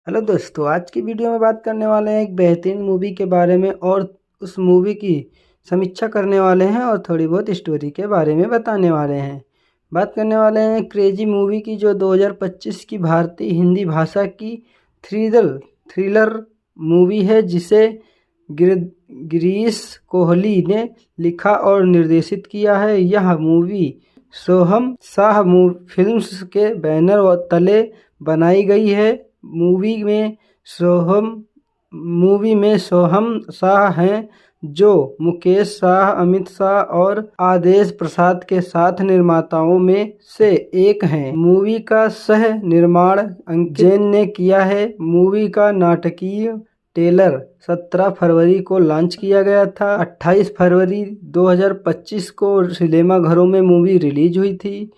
Hello दोस्तों, आज की वीडियो में बात करने वाले हैं एक बेहतरीन मूवी के बारे में और उस मूवी की समीक्षा करने वाले हैं और थोड़ी बहुत स्टोरी के बारे में बताने वाले हैं। बात करने वाले हैं क्रेजी मूवी की, जो 2025 की भारतीय हिंदी भाषा की थ्रिलर मूवी है, जिसे गिरीश कोहली ने लिखा और निर्देशित किया है। यह मूवी सोहम शाह फिल्म्स के बैनर तले बनाई गई है। मूवी में सोहम शाह हैं, जो मुकेश शाह, अमित शाह और आदेश प्रसाद के साथ निर्माताओं में से एक हैं। मूवी का सह निर्माण अंकित जैन ने किया है। मूवी का नाटकीय ट्रेलर 17 फरवरी को लॉन्च किया गया था। 28 फरवरी 2025 को सिनेमाघरों में मूवी रिलीज हुई थी।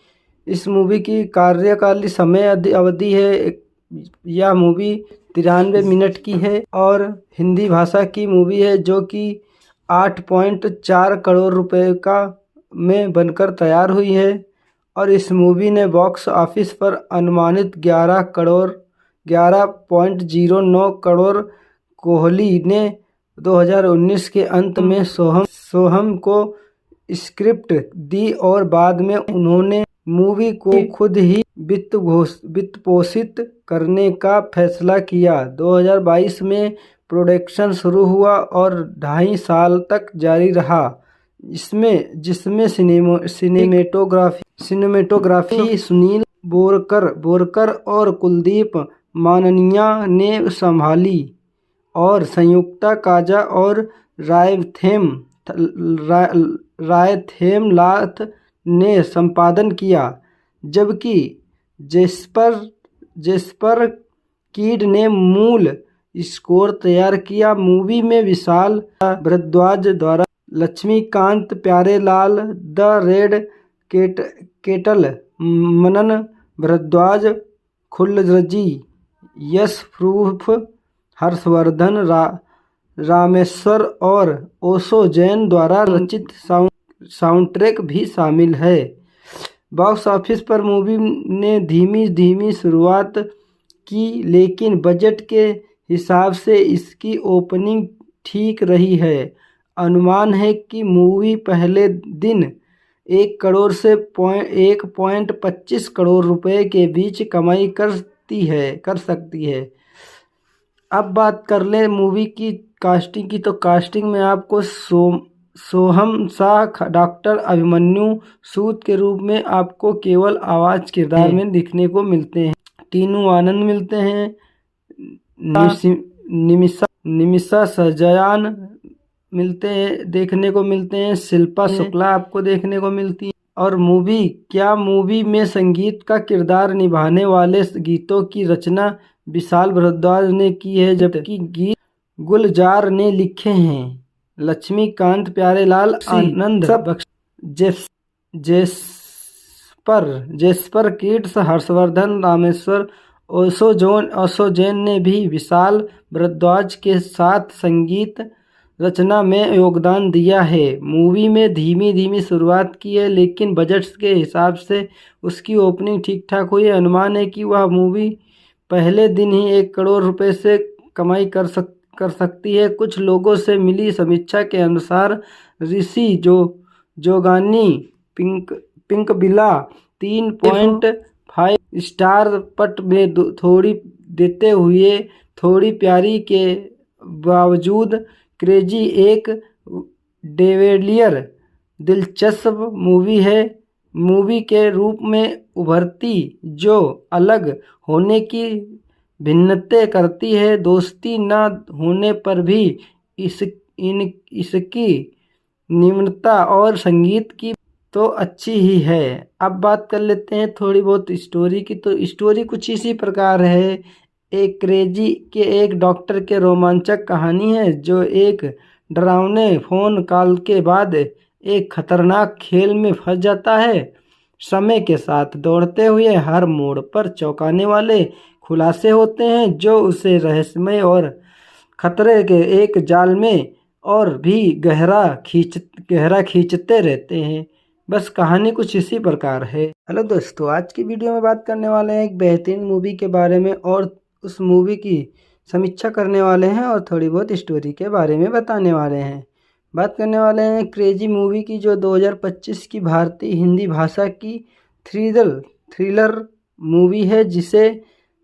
इस मूवी की कार्यकालीन समय अवधि है, यह मूवी 93 मिनट की है और हिंदी भाषा की मूवी है, जो कि 8.4 करोड़ रुपए का में बनकर तैयार हुई है। और इस मूवी ने बॉक्स ऑफिस पर अनुमानित 11.09 करोड़। कोहली ने 2019 के अंत में सोहम को स्क्रिप्ट दी और बाद में उन्होंने मूवी को खुद ही वित्त पोषित करने का फैसला किया। 2022 में प्रोडक्शन शुरू हुआ और 2.5 साल तक जारी रहा, जिसमें सिनेमेटोग्राफी सुनील बोरकर और कुलदीप माननिया ने संभाली और संयुक्ता काजा और रायथेमलाथ ने संपादन किया, जबकि जेस्पर कीड ने मूल स्कोर तैयार किया। मूवी में विशाल भारद्वाज द्वारा Laxmikant Pyarelal, the Red Kettle, Manan Bhardwaj, Khullar ji, Yash proof, Harshvardhan Rameshwar और ओशो जैन द्वारा रचित साउंडट्रैक भी शामिल है। बॉक्स ऑफिस पर मूवी ने धीमी शुरुआत की, लेकिन बजट के हिसाब से इसकी ओपनिंग ठीक रही है। अनुमान है कि मूवी पहले दिन 1 करोड़ से 1.25 करोड़ रुपए के बीच कमाई कर सकती है। अब बात कर लें मूवी की कास्टिंग की, तो कास्टिंग में आपको सोहम शाह डॉक्टर अभिमन्यु सूद के रूप में आपको केवल आवाज किरदार में दिखने को मिलते हैं। टीनू आनंद मिलते हैं, निमिषा सजयान देखने को मिलते हैं, शिल्पा शुक्ला आपको देखने को मिलती है। और मूवी में संगीत का किरदार निभाने वाले गीतों की रचना विशाल भारद्वाज ने की है, जबकि गीत गुलजार ने लिखे हैं। लक्ष्मीकांत प्यारेलाल, आनंद जेस्पर किड्स, हर्षवर्धन रामेश्वर, ओशो जैन ने भी विशाल भारद्वाज के साथ संगीत रचना में योगदान दिया है। मूवी में धीमी शुरुआत की है, लेकिन बजट के हिसाब से उसकी ओपनिंग ठीक ठाक हुई है। अनुमान है कि वह मूवी पहले दिन ही 1 करोड़ रुपए से कमाई कर सकती है। कुछ लोगों से मिली समीक्षा के अनुसार ऋषि जोगानी पिंकबिला 3.5 स्टार पट में थोड़ी देते हुए थोड़ी प्यारी के बावजूद क्रेजी एक डेविलियर दिलचस्प मूवी है। मूवी के रूप में उभरती, जो अलग होने की भिन्नते करती है। दोस्ती न होने पर भी इसकी निम्नता और संगीत की तो अच्छी ही है। अब बात कर लेते हैं थोड़ी बहुत स्टोरी की, तो स्टोरी कुछ इसी प्रकार है। एक क्रेजी के एक डॉक्टर के रोमांचक कहानी है, जो एक डरावने फोन कॉल के बाद एक खतरनाक खेल में फंस जाता है। समय के साथ दौड़ते हुए हर मोड़ पर चौंकाने वाले खुलासे होते हैं, जो उसे रहस्यमय और खतरे के एक जाल में और भी गहरा खींचते रहते हैं। बस कहानी कुछ इसी प्रकार है। हेलो दोस्तों, आज की वीडियो में बात करने वाले हैं एक बेहतरीन मूवी के बारे में और उस मूवी की समीक्षा करने वाले हैं और थोड़ी बहुत स्टोरी के बारे में बताने वाले हैं। बात करने वाले हैं क्रेजी मूवी की, जो 2025 की भारतीय हिंदी भाषा की थ्रिलर मूवी है, जिसे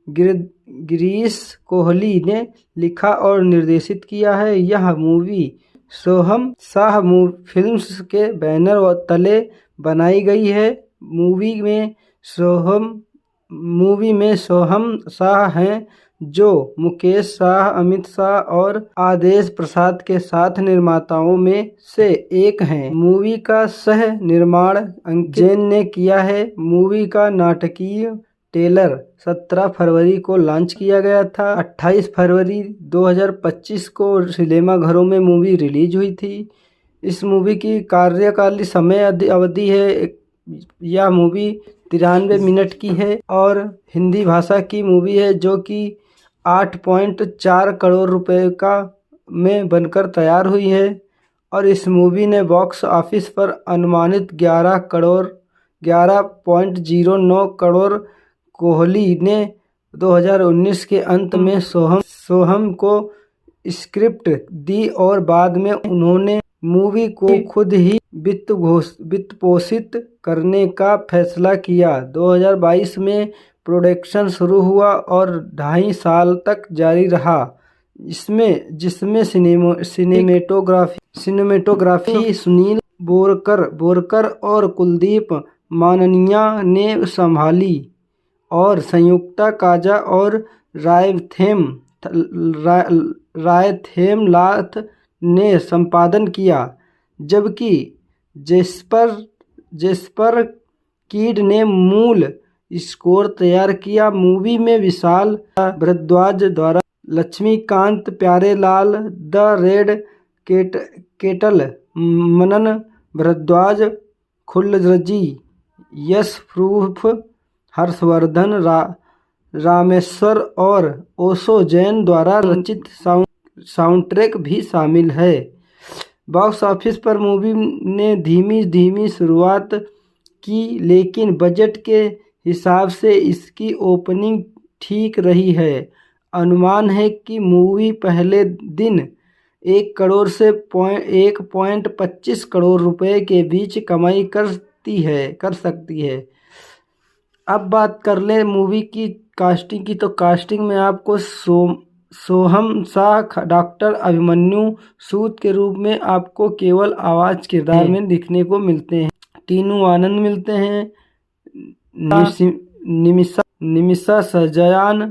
गिरीश कोहली ने लिखा और निर्देशित किया है। यह मूवी सोहम शाह फिल्म्स के बैनर तले बनाई गई है। मूवी में सोहम शाह हैं, जो मुकेश शाह, अमित शाह और आदेश प्रसाद के साथ निर्माताओं में से एक हैं। मूवी का सह निर्माण अंकित जैन ने किया है। मूवी का नाटकीय ट्रेलर 17 फरवरी को लॉन्च किया गया था। 28 फरवरी 2025 को सिनेमाघरों में मूवी रिलीज हुई थी। इस मूवी की कार्यकालीन समय अवधि है, यह मूवी 93 मिनट की है और हिंदी भाषा की मूवी है, जो कि 8.4 करोड़ रुपए का में बनकर तैयार हुई है। और इस मूवी ने बॉक्स ऑफिस पर अनुमानित 11.09 करोड़। कोहली ने 2019 के अंत में सोहम को स्क्रिप्ट दी और बाद में उन्होंने मूवी को खुद ही वित्त पोषित करने का फैसला किया। 2022 में प्रोडक्शन शुरू हुआ और 2.5 साल तक जारी रहा, जिसमें सिनेमेटोग्राफी सुनील बोरकर और कुलदीप माननिया ने संभाली और संयुक्ता काजा और रायथेमलाथ ने संपादन किया, जबकि जेस्पर कीड ने मूल स्कोर तैयार किया। मूवी में विशाल भारद्वाज द्वारा Laxmikant Pyarelal, the Red Kettle Manan Bhardwaj, Khullar ji, Yash proof, Harshvardhan Rameshwar और ओशो जैन द्वारा रचित साउंडट्रैक भी शामिल है। बॉक्स ऑफिस पर मूवी ने धीमी शुरुआत की, लेकिन बजट के हिसाब से इसकी ओपनिंग ठीक रही है। अनुमान है कि मूवी पहले दिन 1 करोड़ से 1.25 करोड़ रुपए के बीच कमाई कर सकती है। अब बात कर लें मूवी की कास्टिंग की, तो कास्टिंग में आपको सोहम शाह डॉक्टर अभिमन्यु सूद के रूप में आपको केवल आवाज किरदार में दिखने को मिलते हैं। टीनू आनंद मिलते हैं, निमिषा सजयान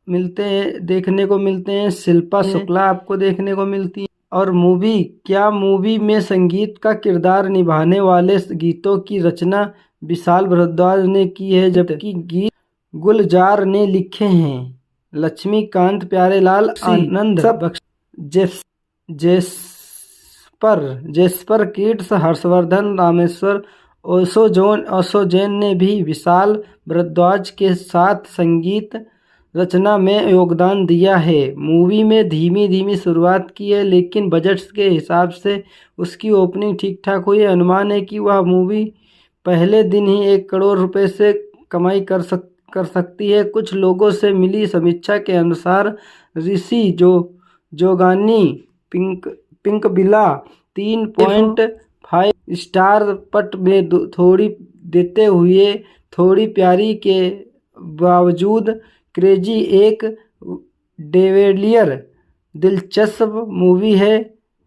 देखने को मिलते हैं, शिल्पा शुक्ला आपको देखने को मिलती है। और मूवी में संगीत का किरदार निभाने वाले गीतों की रचना विशाल भारद्वाज ने की है, जबकि गीत गुलजार ने लिखे हैं। लक्ष्मीकांत प्यारेलाल, आनंद जेस्पर किड्स, हर्षवर्धन रामेश्वर, ओशो जैन ने भी विशाल भारद्वाज के साथ संगीत रचना में योगदान दिया है। मूवी में धीमी शुरुआत की है, लेकिन बजट के हिसाब से उसकी ओपनिंग ठीक ठाक हुई है। अनुमान है कि वह मूवी पहले दिन ही 1 करोड़ रुपए से कमाई कर सकती है। कुछ लोगों से मिली समीक्षा के अनुसार ऋषि जोगानी पिंकबिला 3.5 स्टार पट में थोड़ी देते हुए थोड़ी प्यारी के बावजूद क्रेजी एक डेविलियर दिलचस्प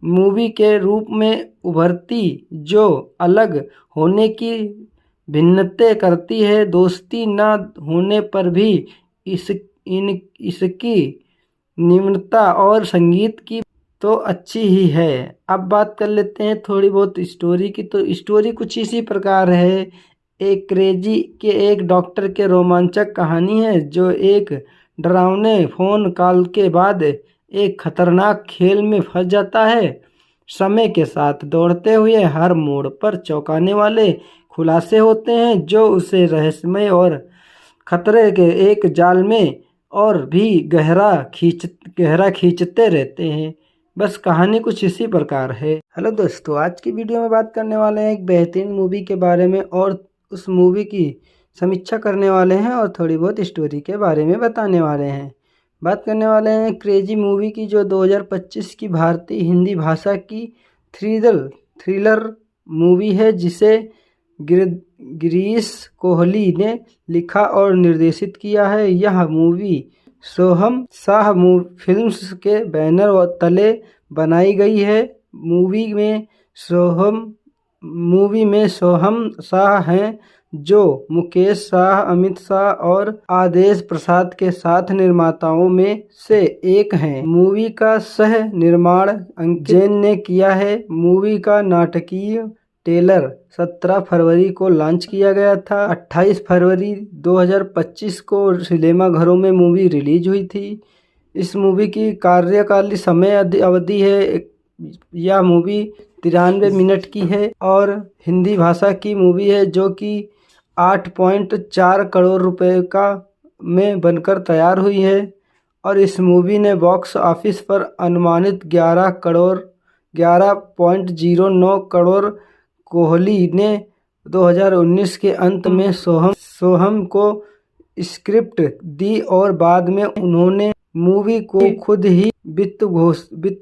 मूवी के रूप में उभरती, जो अलग होने की भिन्नतें करती है। दोस्ती न होने पर भी इसकी निम्नता और संगीत की तो अच्छी ही है। अब बात कर लेते हैं थोड़ी बहुत स्टोरी की, तो स्टोरी कुछ इसी प्रकार है। एक क्रेजी के एक डॉक्टर के रोमांचक कहानी है, जो एक डरावने फोन कॉल के बाद एक खतरनाक खेल में फंस जाता है। समय के साथ दौड़ते हुए हर मोड़ पर चौंकाने वाले खुलासे होते हैं, जो उसे रहस्यमय और खतरे के एक जाल में और भी गहरा खींचते रहते हैं। बस कहानी कुछ इसी प्रकार है। हेलो दोस्तों, आज की वीडियो में बात करने वाले हैं एक बेहतरीन मूवी के बारे में और उस मूवी की समीक्षा करने वाले हैं और थोड़ी बहुत स्टोरी के बारे में बताने वाले हैं। बात करने वाले हैं क्रेजी मूवी की, जो 2025 की भारतीय हिंदी भाषा की थ्रिलर मूवी है, जिसे गिरीश कोहली ने लिखा और निर्देशित किया है। यह मूवी सोहम शाह फिल्म्स के बैनर तले बनाई गई है। मूवी में सोहम शाह हैं, जो मुकेश शाह, अमित शाह और आदेश प्रसाद के साथ निर्माताओं में से एक हैं। मूवी का सह निर्माण अंकित जैन ने किया है। मूवी का नाटकीय ट्रेलर 17 फरवरी को लॉन्च किया गया था। 28 फरवरी 2025 को सिनेमाघरों में मूवी रिलीज हुई थी। इस मूवी की कार्यकालीन समय अवधि है, यह मूवी 93 मिनट की है और हिंदी भाषा की मूवी है, जो कि 8.4 करोड़ रुपए का में बनकर तैयार हुई है। और इस मूवी ने बॉक्स ऑफिस पर अनुमानित 11.09 करोड़। कोहली ने 2019 के अंत में सोहम को स्क्रिप्ट दी और बाद में उन्होंने मूवी को खुद ही वित्त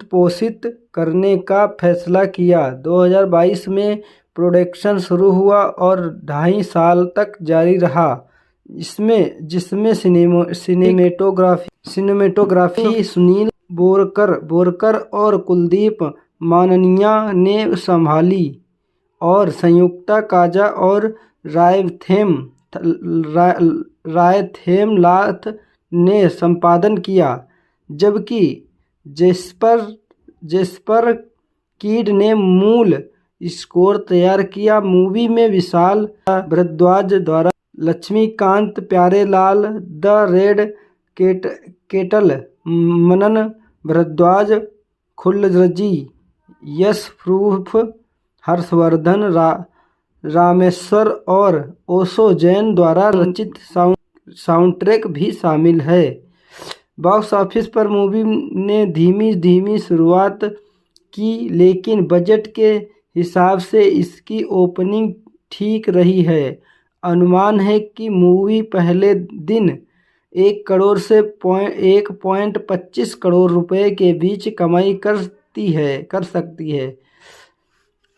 पोषित करने का फैसला किया। 2022 में प्रोडक्शन शुरू हुआ और 2.5 साल तक जारी रहा, जिसमें सिनेमेटोग्राफी सुनील बोरकर और कुलदीप माननिया ने संभाली और संयुक्ता काजा और रायथेमलाथ ने संपादन किया, जबकि जेस्पर कीड ने मूल स्कोर तैयार किया। मूवी में विशाल भारद्वाज द्वारा Laxmikant Pyarelal, the Red Kettle Manan Bhardwaj, Khullar ji, Yash proof, Harshvardhan Rameshwar और ओशो जैन द्वारा रचित साउंडट्रैक भी शामिल है। बॉक्स ऑफिस पर मूवी ने धीमी शुरुआत की, लेकिन बजट के हिसाब से इसकी ओपनिंग ठीक रही है। अनुमान है कि मूवी पहले दिन 1 करोड़ से 1.25 करोड़ रुपए के बीच कमाई कर सकती है।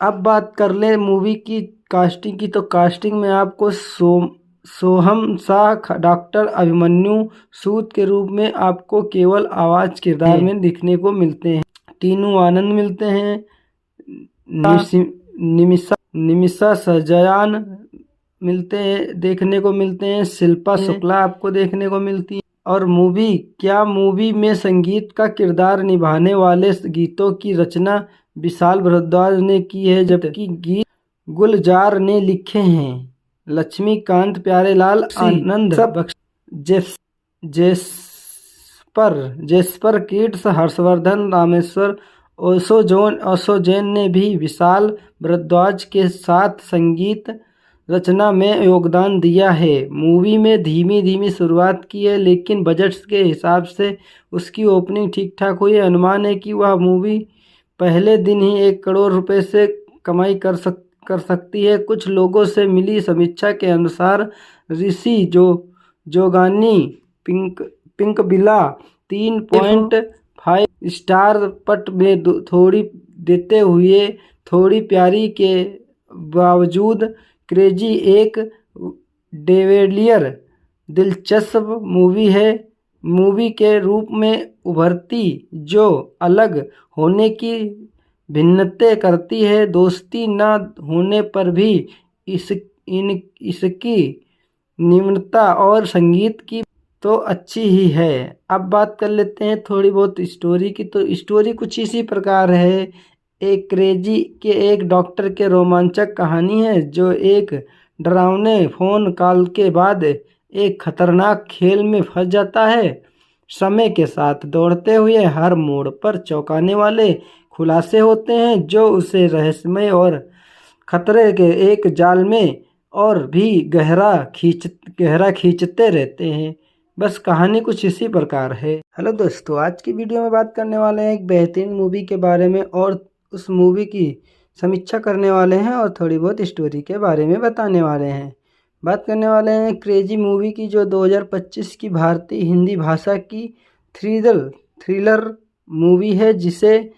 अब बात कर लें मूवी की कास्टिंग की, तो कास्टिंग में आपको सोहम शाह डॉक्टर अभिमन्यु सूद के रूप में आपको केवल आवाज किरदार में दिखने को मिलते हैं। टीनू आनंद मिलते हैं, निमिषा सजयान देखने को मिलते हैं, शिल्पा शुक्ला आपको देखने को मिलती है। और मूवी में संगीत का किरदार निभाने वाले गीतों की रचना विशाल भारद्वाज ने की है, जबकि गीत गुलजार ने लिखे हैं। लक्ष्मीकांत प्यारेलाल, आनंद जेस्पर किड्स, हर्षवर्धन रामेश्वर, ओशो जैन ने भी विशाल भारद्वाज के साथ संगीत रचना में योगदान दिया है। मूवी में धीमी शुरुआत की है, लेकिन बजट के हिसाब से उसकी ओपनिंग ठीक ठाक हुई है। अनुमान है कि वह मूवी पहले दिन ही 1 करोड़ रुपए से कमाई कर सकती है। कुछ लोगों से मिली समीक्षा के अनुसार ऋषि जोगानी पिंकबिला 3.5 स्टार पट में थोड़ी देते हुए थोड़ी प्यारी के बावजूद क्रेजी एक डेविलियर दिलचस्प मूवी के रूप में उभरती, जो अलग होने की भिन्नतें करती है। दोस्ती न होने पर भी इसकी निम्नता और संगीत की तो अच्छी ही है। अब बात कर लेते हैं थोड़ी बहुत स्टोरी की, तो स्टोरी कुछ इसी प्रकार है। एक क्रेजी के एक डॉक्टर के रोमांचक कहानी है, जो एक डरावने फोन कॉल के बाद एक खतरनाक खेल में फंस जाता है। समय के साथ दौड़ते हुए हर मोड़ पर चौंकाने वाले खुलासे होते हैं, जो उसे रहस्यमय और खतरे के एक जाल में और भी गहरा खींचते रहते हैं। बस कहानी कुछ इसी प्रकार है। हेलो दोस्तों, आज की वीडियो में बात करने वाले हैं एक बेहतरीन मूवी के बारे में और उस मूवी की समीक्षा करने वाले हैं और थोड़ी बहुत स्टोरी के बारे में बताने वाले हैं। बात करने वाले हैं क्रेजी मूवी की, जो 2025 की भारतीय हिंदी भाषा की थ्रिलर मूवी है जिसे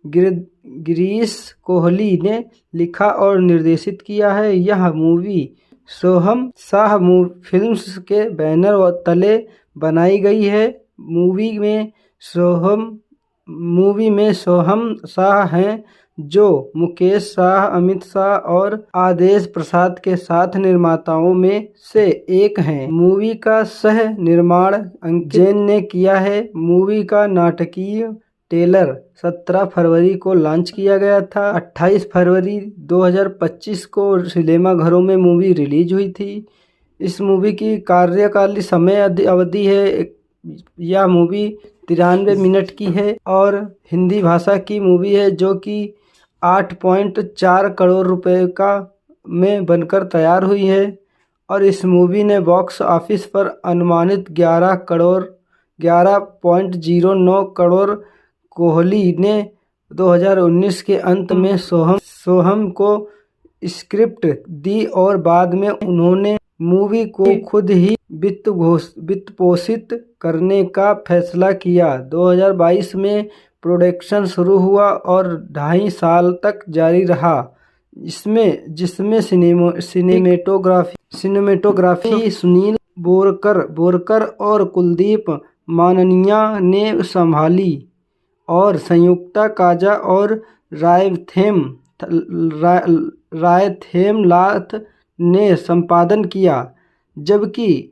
गिरीश कोहली ने लिखा और निर्देशित किया है। यह मूवी सोहम शाह फिल्म्स के बैनर तले बनाई गई है। मूवी में सोहम शाह हैं जो मुकेश शाह, अमित शाह और आदेश प्रसाद के साथ निर्माताओं में से एक हैं। मूवी का सह निर्माण अंकित जैन ने किया है। मूवी का नाटकीय ट्रेलर 17 फरवरी को लॉन्च किया गया था। 28 फरवरी 2025 को सिनेमाघरों में मूवी रिलीज हुई थी। इस मूवी की कार्यकालीन समय अवधि है, यह मूवी 93 मिनट की है और हिंदी भाषा की मूवी है जो कि 8.4 करोड़ रुपए का में बनकर तैयार हुई है। और इस मूवी ने बॉक्स ऑफिस पर अनुमानित 11.09 करोड़। कोहली ने 2019 के अंत में सोहम को स्क्रिप्ट दी और बाद में उन्होंने मूवी को खुद ही वित्त पोषित करने का फैसला किया। 2022 में प्रोडक्शन शुरू हुआ और 2.5 साल तक जारी रहा, जिसमें सिनेमेटोग्राफी सुनील बोरकर और कुलदीप माननिया ने संभाली और संयुक्ता काजा और रायथेमलाथ ने संपादन किया, जबकि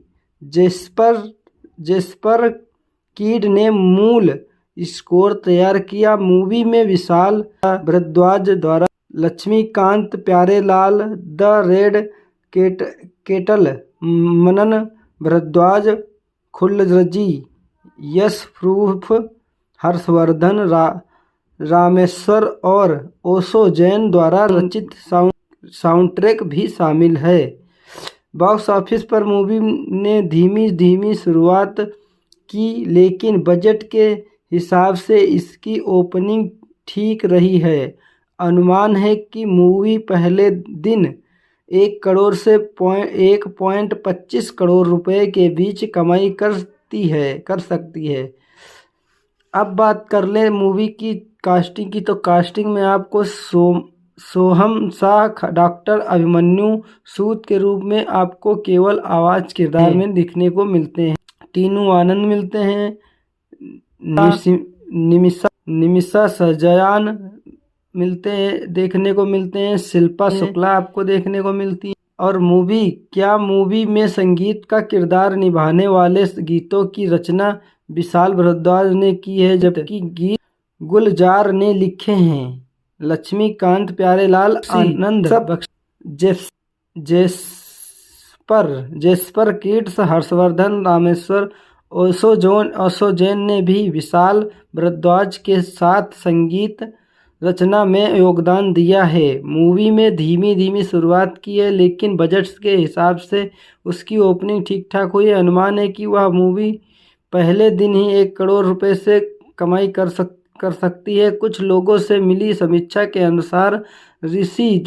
जेस्पर कीड ने मूल स्कोर तैयार किया। मूवी में विशाल भारद्वाज द्वारा Laxmikant Pyarelal, the Red Kettle Manan Bhardwaj, Khullar ji, Yash proof, Harshvardhan Rameshwar और ओशो जैन द्वारा रचित साउंडट्रैक भी शामिल है। बॉक्स ऑफिस पर मूवी ने धीमी शुरुआत की, लेकिन बजट के हिसाब से इसकी ओपनिंग ठीक रही है। अनुमान है कि मूवी पहले दिन 1 करोड़ से 1.25 करोड़ रुपए के बीच कमाई कर सकती है। अब बात कर लें मूवी की कास्टिंग की, तो कास्टिंग में आपको सोहम शाह डॉक्टर अभिमन्यु सूद के रूप में आपको केवल आवाज किरदार में दिखने को मिलते हैं। टीनू आनंद मिलते हैं, निमिषा सजयान देखने को मिलते हैं, शिल्पा शुक्ला आपको देखने को मिलती है। और मूवी में संगीत का किरदार निभाने वाले गीतों की रचना विशाल भारद्वाज ने की है, जबकि गीत गुलजार ने लिखे हैं। लक्ष्मीकांत प्यारेलाल, आनंद जेस्पर किड्स, हर्षवर्धन रामेश्वर, ओशो जैन ने भी विशाल भारद्वाज के साथ संगीत रचना में योगदान दिया है। मूवी में धीमी शुरुआत की है, लेकिन बजट के हिसाब से उसकी ओपनिंग ठीक ठाक हुई है। अनुमान है कि वह मूवी पहले दिन ही 1 करोड़ रुपए से कमाई कर सकती है। कुछ लोगों से मिली समीक्षा के अनुसार ऋषि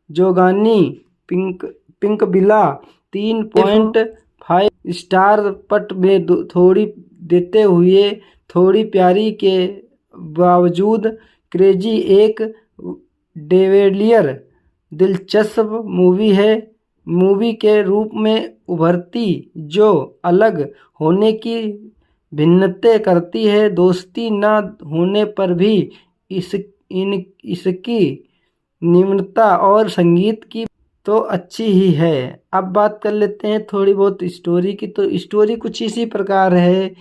जोगानी पिंकबिला 3.5 स्टार पट में थोड़ी देते हुए थोड़ी प्यारी के बावजूद क्रेजी एक डेविलियर दिलचस्प मूवी के रूप में उभरती, जो अलग होने की भिन्नतें करती है। दोस्ती न होने पर भी इसकी निम्नता और संगीत की तो अच्छी ही है। अब बात कर लेते हैं थोड़ी बहुत स्टोरी की, तो स्टोरी कुछ इसी प्रकार है।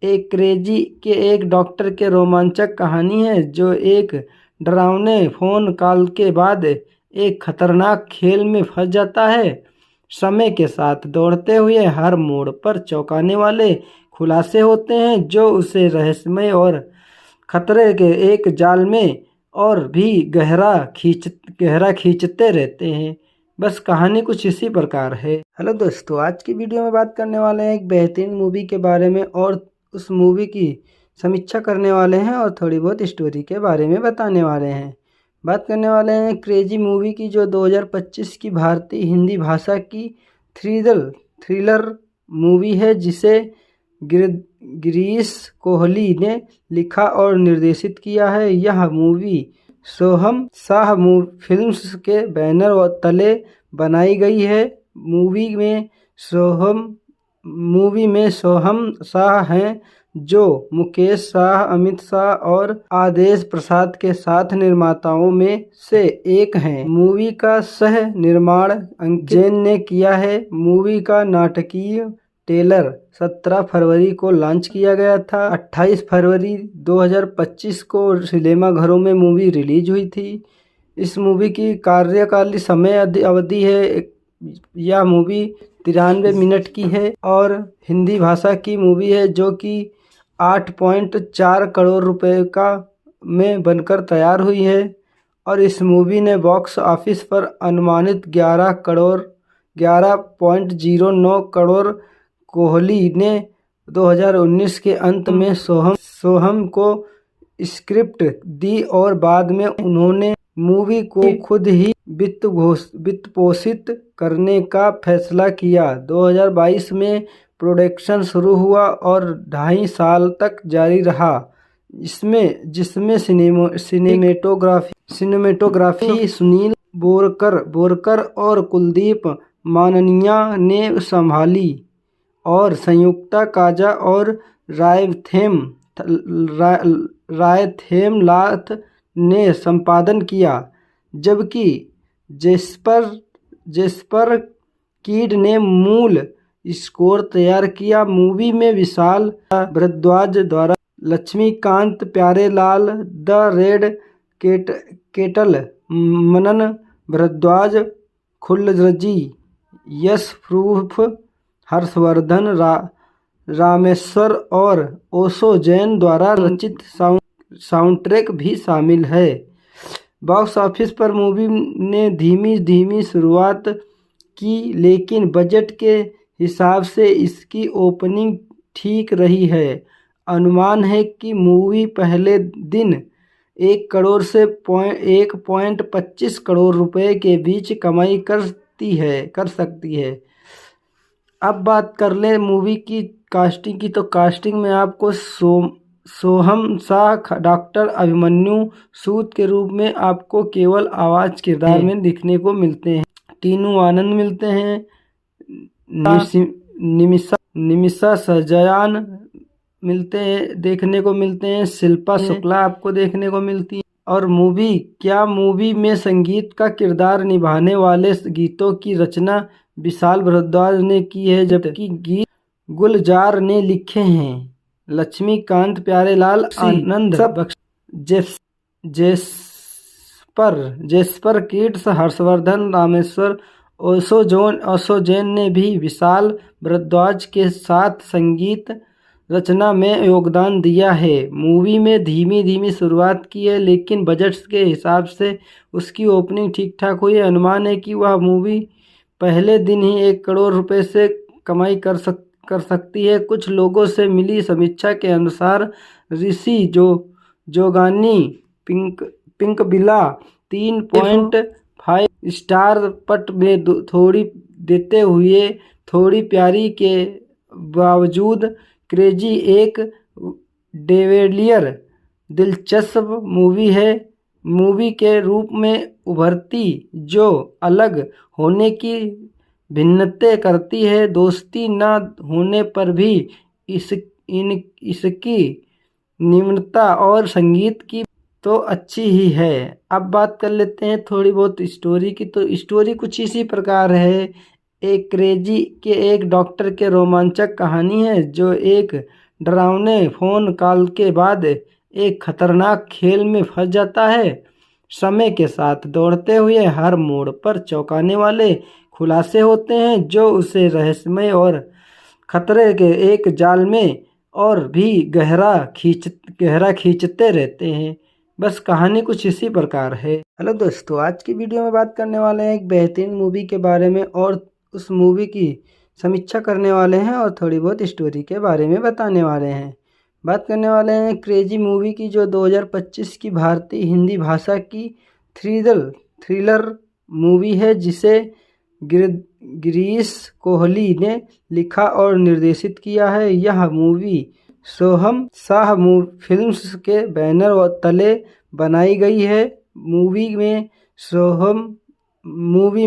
एक क्रेजी के एक डॉक्टर के रोमांचक कहानी है जो एक डरावने फोन कॉल के बाद एक खतरनाक खेल में फंस जाता है। समय के साथ दौड़ते हुए हर मोड़ पर चौंकाने वाले खुलासे होते हैं जो उसे रहस्यमय और खतरे के एक जाल में और भी गहरा खींचते रहते हैं। बस कहानी कुछ इसी प्रकार है। हेलो दोस्तों, आज की वीडियो में बात करने वाले हैं एक बेहतरीन मूवी के बारे में और उस मूवी की समीक्षा करने वाले हैं और थोड़ी बहुत स्टोरी के बारे में बताने वाले हैं। बात करने वाले हैं क्रेजी मूवी की, जो 2025 की भारतीय हिंदी भाषा की थ्रिलर मूवी है जिसे गिरीश कोहली ने लिखा और निर्देशित किया है। यह मूवी सोहम शाह फिल्म्स के बैनर तले बनाई गई है। मूवी में सोहम शाह हैं, जो मुकेश शाह, अमित शाह और आदेश प्रसाद के साथ निर्माताओं में से एक हैं। मूवी का सह निर्माण अंकित जैन ने किया है। मूवी का नाटकीय ट्रेलर 17 फरवरी को लॉन्च किया गया था। 28 फरवरी 2025 को सिनेमाघरों में मूवी रिलीज हुई थी। इस मूवी की कार्यकालीन समय अवधि है, यह मूवी 93 मिनट की है और हिंदी भाषा की मूवी है, जो कि 8.4 करोड़ रुपए का में बनकर तैयार हुई है। और इस मूवी ने बॉक्स ऑफिस पर अनुमानित 11.09 करोड़। कोहली ने 2019 के अंत में सोहम को स्क्रिप्ट दी और बाद में उन्होंने मूवी को खुद ही वित्त पोषित करने का फैसला किया। 2022 में प्रोडक्शन शुरू हुआ और 2.5 साल तक जारी रहा, जिसमें सिनेमेटोग्राफी सुनील बोरकर और कुलदीप माननिया ने संभाली और संयुक्ता काजा और रायथेमलाथ ने संपादन किया, जबकि जेस्पर कीड ने मूल स्कोर तैयार किया। मूवी में विशाल भारद्वाज द्वारा Laxmikant Pyarelal, the Red Kettle, Manan Bhardwaj, Khullar ji, Yash proof, Harshvardhan Rameshwar और ओशो जैन द्वारा रचित साउंडट्रैक भी शामिल है। बॉक्स ऑफिस पर मूवी ने धीमी शुरुआत की, लेकिन बजट के हिसाब से इसकी ओपनिंग ठीक रही है। अनुमान है कि मूवी पहले दिन 1 करोड़ से 1.25 करोड़ रुपए के बीच कमाई कर सकती है। अब बात कर लें मूवी की कास्टिंग की, तो कास्टिंग में आपको सोहम शाह डॉक्टर अभिमन्यु सूद के रूप में आपको केवल आवाज किरदार में दिखने को मिलते हैं। टीनू आनंद मिलते हैं, निमिषा सजयान देखने को मिलते हैं, शिल्पा शुक्ला आपको देखने को मिलती है। और मूवी में संगीत का किरदार निभाने वाले गीतों की रचना विशाल भारद्वाज ने की है, जबकि गीत गुलजार ने लिखे हैं। लक्ष्मीकांत प्यारेलाल, आनंद जेस्पर किड्स, हर्षवर्धन रामेश्वर, ओशो जैन ने भी विशाल भारद्वाज के साथ संगीत रचना में योगदान दिया है। मूवी में धीमी शुरुआत की है, लेकिन बजट के हिसाब से उसकी ओपनिंग ठीक ठाक हुई है। अनुमान है कि वह मूवी पहले दिन ही 1 करोड़ रुपए से कमाई कर सकती है। कुछ लोगों से मिली समीक्षा के अनुसार ऋषि जोगानी पिंकबिला 3.5 स्टार पट में थोड़ी देते हुए थोड़ी प्यारी के बावजूद क्रेजी एक डेविलियर दिलचस्प मूवी है। मूवी के रूप में उभरती, जो अलग होने की भिन्नते करती है। दोस्ती न होने पर भी इसकी निम्नता और संगीत की तो अच्छी ही है। अब बात कर लेते हैं थोड़ी बहुत स्टोरी की, तो स्टोरी कुछ इसी प्रकार है। एक क्रेजी के एक डॉक्टर के रोमांचक कहानी है, जो एक डरावने फोन कॉल के बाद एक खतरनाक खेल में फंस जाता है। समय के साथ दौड़ते हुए हर मोड़ पर चौंकाने वाले खुलासे होते हैं, जो उसे रहस्यमय और खतरे के एक जाल में और भी गहरा खींचते रहते हैं। बस कहानी कुछ इसी प्रकार है। हेलो दोस्तों, आज की वीडियो में बात करने वाले हैं एक बेहतरीन मूवी के बारे में और उस मूवी की समीक्षा करने वाले हैं और थोड़ी बहुत स्टोरी के बारे में बताने वाले हैं। बात करने वाले हैं क्रेजी मूवी की, जो 2025 की भारतीय हिंदी भाषा की थ्रिलर मूवी है, जिसे गिरीश कोहली ने लिखा और निर्देशित किया है। यह मूवी सोहम शाह फिल्म्स के बैनर तले बनाई गई है। मूवी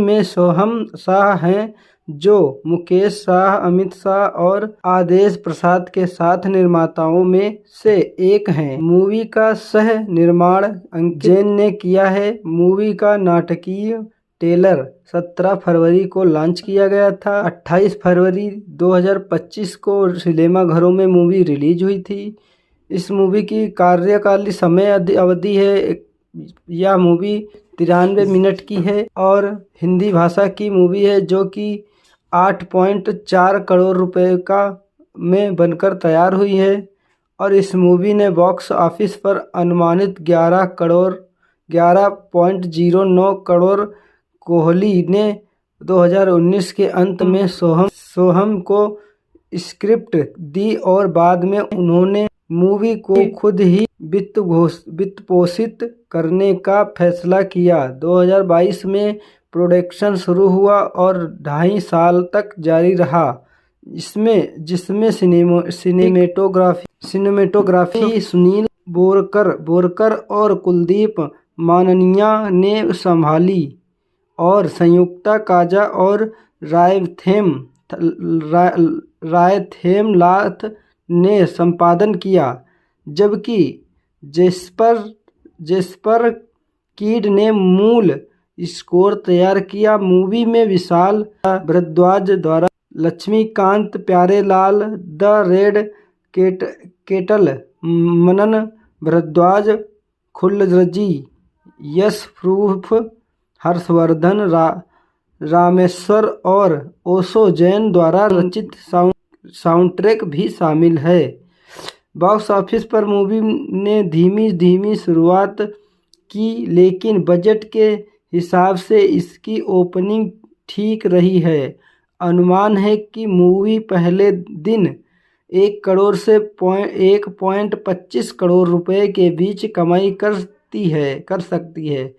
में सोहम शाह हैं, जो मुकेश शाह, अमित शाह और आदेश प्रसाद के साथ निर्माताओं में से एक हैं। मूवी का सह निर्माण अंकित जैन ने किया है। मूवी का नाटकीय ट्रेलर 17 फरवरी को लॉन्च किया गया था। 28 फरवरी 2025 को सिनेमाघरों में मूवी रिलीज हुई थी। इस मूवी की कार्यकालीन समय अवधि है, यह मूवी 93 मिनट की है और हिंदी भाषा की मूवी है, जो कि 8.4 करोड़ रुपए का में बनकर तैयार हुई है। और इस मूवी ने बॉक्स ऑफिस पर अनुमानित 11.09 करोड़। कोहली ने 2019 के अंत में सोहम को स्क्रिप्ट दी और बाद में उन्होंने मूवी को खुद ही वित्त पोषित करने का फैसला किया। 2022 में प्रोडक्शन शुरू हुआ और 2.5 साल तक जारी रहा, जिसमें सिनेमेटोग्राफी सुनील बोरकर और कुलदीप माननिया ने संभाली और संयुक्ता काजा और रायथेमलाथ ने संपादन किया, जबकि जेस्पर कीड ने मूल स्कोर तैयार किया। मूवी में विशाल भारद्वाज द्वारा Laxmikant Pyarelal, the Red Kettle, Manan Bhardwaj, Khullar ji, Yash proof, Harshvardhan Rameshwar और ओशो जैन द्वारा रचित साउंडट्रैक भी शामिल है। बॉक्स ऑफिस पर मूवी ने धीमी शुरुआत की, लेकिन बजट के हिसाब से इसकी ओपनिंग ठीक रही है। अनुमान है कि मूवी पहले दिन 1 करोड़ से 1.25 करोड़ रुपए के बीच कमाई कर सकती है।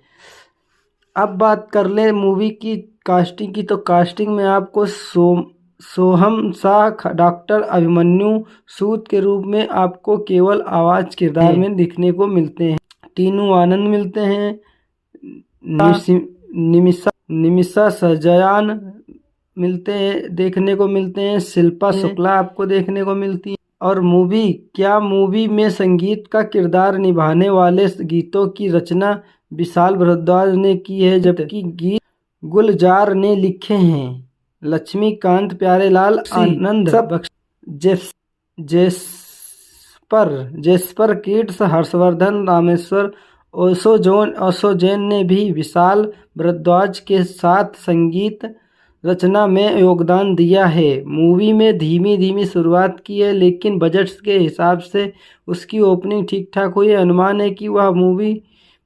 अब बात कर लें मूवी की कास्टिंग की, तो कास्टिंग में आपको सोहम शाह डॉक्टर अभिमन्यु सूद के रूप में आपको केवल आवाज किरदार में दिखने को मिलते हैं। टीनू आनंद मिलते हैं, निमिषा सजयान देखने को मिलते हैं, शिल्पा शुक्ला आपको देखने को मिलती है। और मूवी में संगीत का किरदार निभाने वाले गीतों की रचना विशाल भारद्वाज ने की है, जबकि गीत गुलजार ने लिखे हैं। लक्ष्मीकांत प्यारेलाल, आनंद जेस्पर किड्स, हर्षवर्धन रामेश्वर, ओशो जैन ने भी विशाल भारद्वाज के साथ संगीत रचना में योगदान दिया है। मूवी में धीमी शुरुआत की है, लेकिन बजट के हिसाब से उसकी ओपनिंग ठीक ठाक हुई है। अनुमान है कि वह मूवी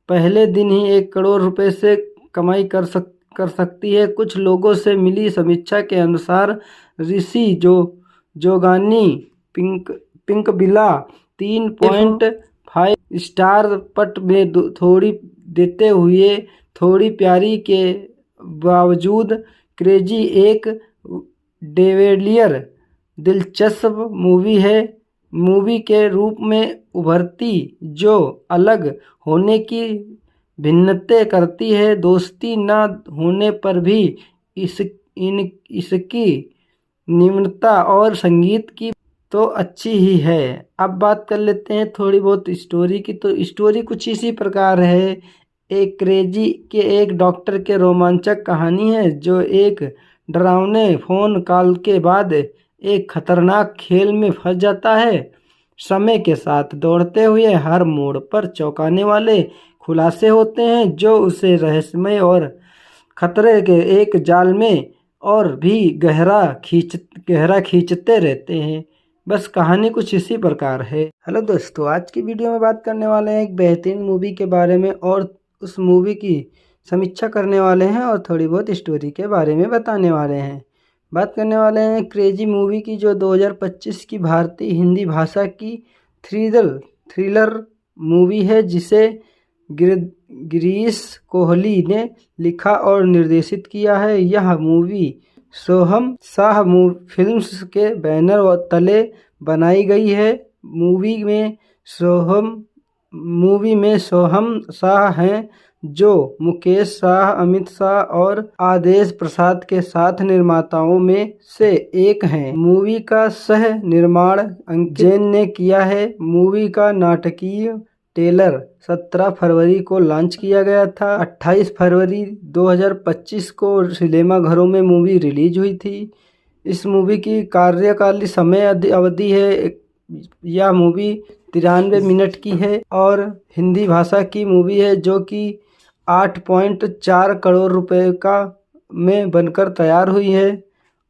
पहले दिन ही 1 करोड़ रुपए से कमाई कर सकती है। कुछ लोगों से मिली समीक्षा के अनुसार ऋषि जोगानी पिंकबिला 3.5 स्टार पट में थोड़ी देते हुए थोड़ी प्यारी के बावजूद क्रेजी एक डेविलियर दिलचस्प मूवी है। मूवी के रूप में उभरती, जो अलग होने की भिन्नते करती है। दोस्ती न होने पर भी इसकी निम्नता और संगीत की तो अच्छी ही है। अब बात कर लेते हैं थोड़ी बहुत स्टोरी की, तो स्टोरी कुछ इसी प्रकार है। एक क्रेजी के एक डॉक्टर के रोमांचक कहानी है, जो एक डरावने फोन कॉल के बाद एक खतरनाक खेल में फंस जाता है। समय के साथ दौड़ते हुए हर मोड़ पर चौंकाने वाले खुलासे होते हैं, जो उसे रहस्यमय और खतरे के एक जाल में और भी गहरा खींचते रहते हैं। बस कहानी कुछ इसी प्रकार है। हेलो दोस्तों, आज की वीडियो में बात करने वाले हैं एक बेहतरीन मूवी के बारे में और उस मूवी की समीक्षा करने वाले हैं और थोड़ी बहुत स्टोरी के बारे में बताने वाले हैं। बात करने वाले हैं क्रेजी मूवी की, जो 2025 की भारतीय हिंदी भाषा की थ्रिलर मूवी है, जिसे गिरीश कोहली ने लिखा और निर्देशित किया है। यह मूवी सोहम शाह फिल्म्स के बैनर तले बनाई गई है। मूवी में सोहम शाह हैं जो मुकेश शाह, अमित शाह और आदेश प्रसाद के साथ निर्माताओं में से एक हैं। मूवी का सह निर्माण अंकित जैन ने किया है। मूवी का नाटकीय ट्रेलर 17 फरवरी को लॉन्च किया गया था। 28 फरवरी 2025 को सिनेमाघरों में मूवी रिलीज हुई थी। इस मूवी की कार्यकालीन समय अवधि है, यह मूवी 93 मिनट की है और हिंदी भाषा की मूवी है, जो कि 8.4 करोड़ रुपए का में बनकर तैयार हुई है।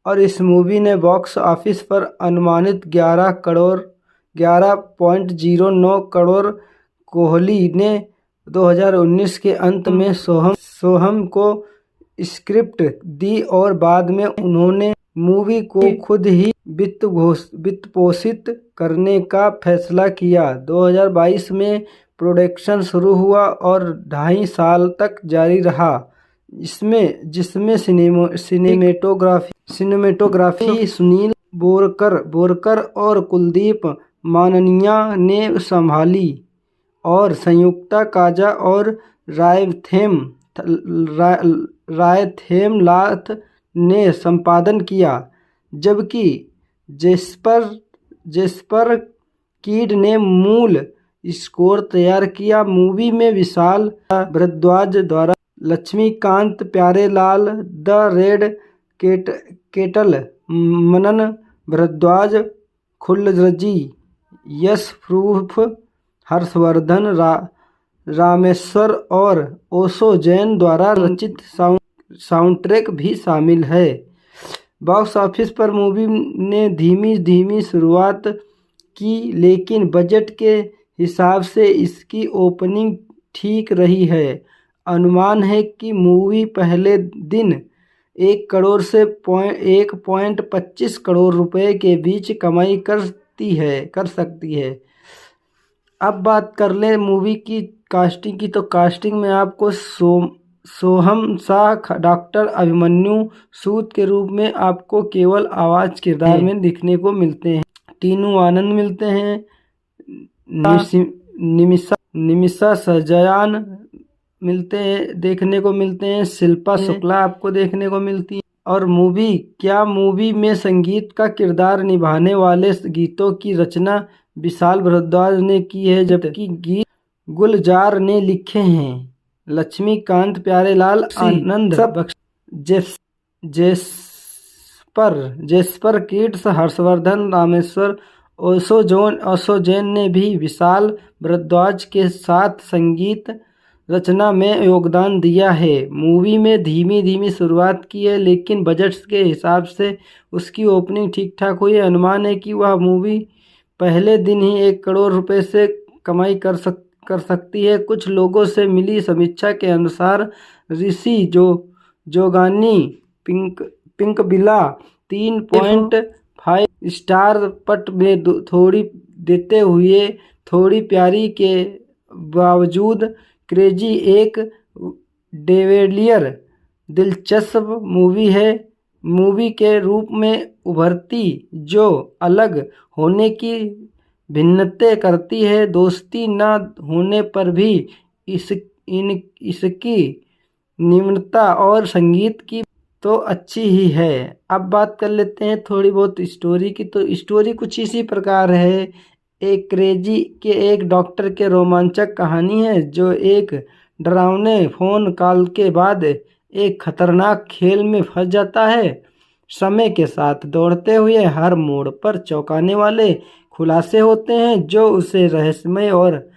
और इस मूवी ने बॉक्स ऑफिस पर अनुमानित 11.09 करोड़। कोहली ने 2019 के अंत में सोहम को स्क्रिप्ट दी और बाद में उन्होंने मूवी को खुद ही वित्त पोषित करने का फैसला किया। 2022 में प्रोडक्शन शुरू हुआ और 2.5 साल तक जारी रहा, जिसमें सिनेमेटोग्राफी सुनील बोरकर और कुलदीप माननिया ने संभाली और संयुक्ता काजा और रायथेमलाथ ने संपादन किया, जबकि जेस्पर कीड ने मूल स्कोर तैयार किया। मूवी में विशाल भारद्वाज द्वारा Laxmikant Pyarelal, the Red Kettle, Manan Bhardwaj, Khullar ji, Yash proof, Harshvardhan Rameshwar और ओशो जैन द्वारा रचित साउंडट्रैक भी शामिल है। बॉक्स ऑफिस पर मूवी ने धीमी शुरुआत की, लेकिन बजट के हिसाब से इसकी ओपनिंग ठीक रही है। अनुमान है कि मूवी पहले दिन 1 करोड़ से 1.25 करोड़ रुपए के बीच कमाई कर सकती है। अब बात कर लें मूवी की कास्टिंग की, तो कास्टिंग में आपको सोहम शाह डॉक्टर अभिमन्यु सूद के रूप में आपको केवल आवाज किरदार में दिखने को मिलते हैं। टीनू आनंद मिलते हैं, निमिषा सजयान देखने को मिलते हैं, शिल्पा शुक्ला आपको देखने को मिलती है। और मूवी में संगीत का किरदार निभाने वाले गीतों की रचना विशाल भारद्वाज ने की है, जबकि गीत गुलजार ने लिखे हैं। लक्ष्मीकांत प्यारेलाल, आनंद जेस्पर किड्स, हर्षवर्धन रामेश्वर, ओशो जैन ने भी विशाल भारद्वाज के साथ संगीत रचना में योगदान दिया है। मूवी में धीमी शुरुआत की है, लेकिन बजट के हिसाब से उसकी ओपनिंग ठीक ठाक हुई है। अनुमान है कि वह मूवी पहले दिन ही 1 करोड़ रुपए से कमाई कर सकती है। कुछ लोगों से मिली समीक्षा के अनुसार ऋषि जोगानी पिंकबिला 3.5 स्टार पट में थोड़ी देते हुए थोड़ी प्यारी के बावजूद क्रेजी एक डेविलियर दिलचस्प मूवी के रूप में उभरती, जो अलग होने की भिन्नतें करती है। दोस्ती न होने पर भी इसकी निम्नता और संगीत की तो अच्छी ही है। अब बात कर लेते हैं थोड़ी बहुत स्टोरी की, तो स्टोरी कुछ इसी प्रकार है। एक क्रेजी के एक डॉक्टर के रोमांचक कहानी है, जो एक डरावने फोन कॉल के बाद एक खतरनाक खेल में फंस जाता है। समय के साथ दौड़ते हुए हर मोड़ पर चौंकाने वाले खुलासे होते हैं, जो उसे रहस्यमय और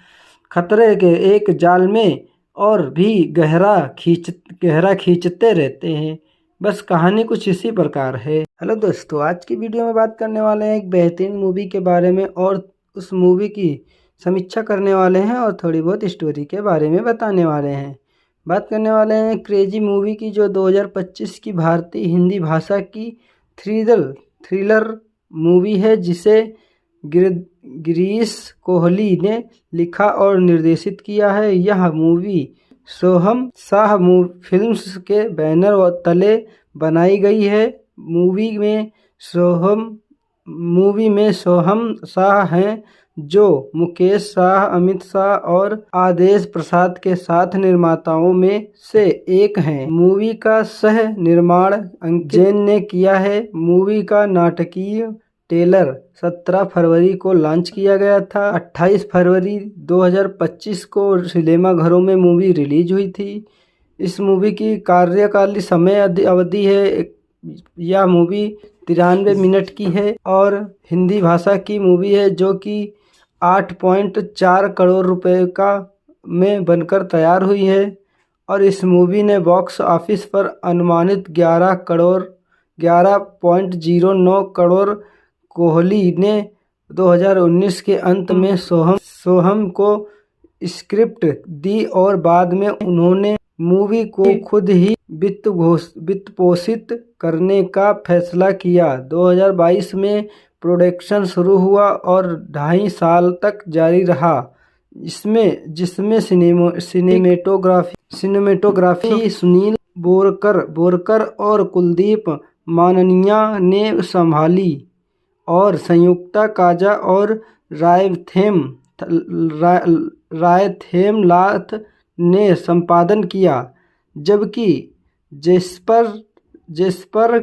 खतरे के एक जाल में और भी गहरा खींचते रहते हैं। बस कहानी कुछ इसी प्रकार है। हेलो दोस्तों, आज की वीडियो में बात करने वाले हैं एक बेहतरीन मूवी के बारे में और उस मूवी की समीक्षा करने वाले हैं और थोड़ी बहुत स्टोरी के बारे में बताने वाले हैं। बात करने वाले हैं क्रेजी मूवी की, जो 2025 की भारतीय हिंदी भाषा की थ्रिलर मूवी है, जिसे गिरीश कोहली ने लिखा और निर्देशित किया है। यह मूवी सोहम शाह फिल्म्स के बैनर तले बनाई गई है। मूवी में सोहम शाह हैं, जो मुकेश शाह, अमित शाह और आदेश प्रसाद के साथ निर्माताओं में से एक हैं। मूवी का सह निर्माण अंकित जैन ने किया है। मूवी का नाटकीय ट्रेलर 17 फरवरी को लॉन्च किया गया था। 28 फरवरी 2025 को सिनेमाघरों में मूवी रिलीज हुई थी। इस मूवी की कार्यकालीन समय अवधि है, यह मूवी 93 मिनट की है और हिंदी भाषा की मूवी है, जो कि 8.4 करोड़ रुपए का में बनकर तैयार हुई है। और इस मूवी ने बॉक्स ऑफिस पर अनुमानित 11.09 करोड़। कोहली ने 2019 के अंत में सोहम को स्क्रिप्ट दी और बाद में उन्होंने मूवी को खुद ही वित्त पोषित करने का फैसला किया। 2022 में प्रोडक्शन शुरू हुआ और 2.5 साल तक जारी रहा, जिसमें सिनेमेटोग्राफी सुनील बोरकर और कुलदीप माननिया ने संभाली और संयुक्ता काजा और रायथेमलाथ ने संपादन किया, जबकि जेस्पर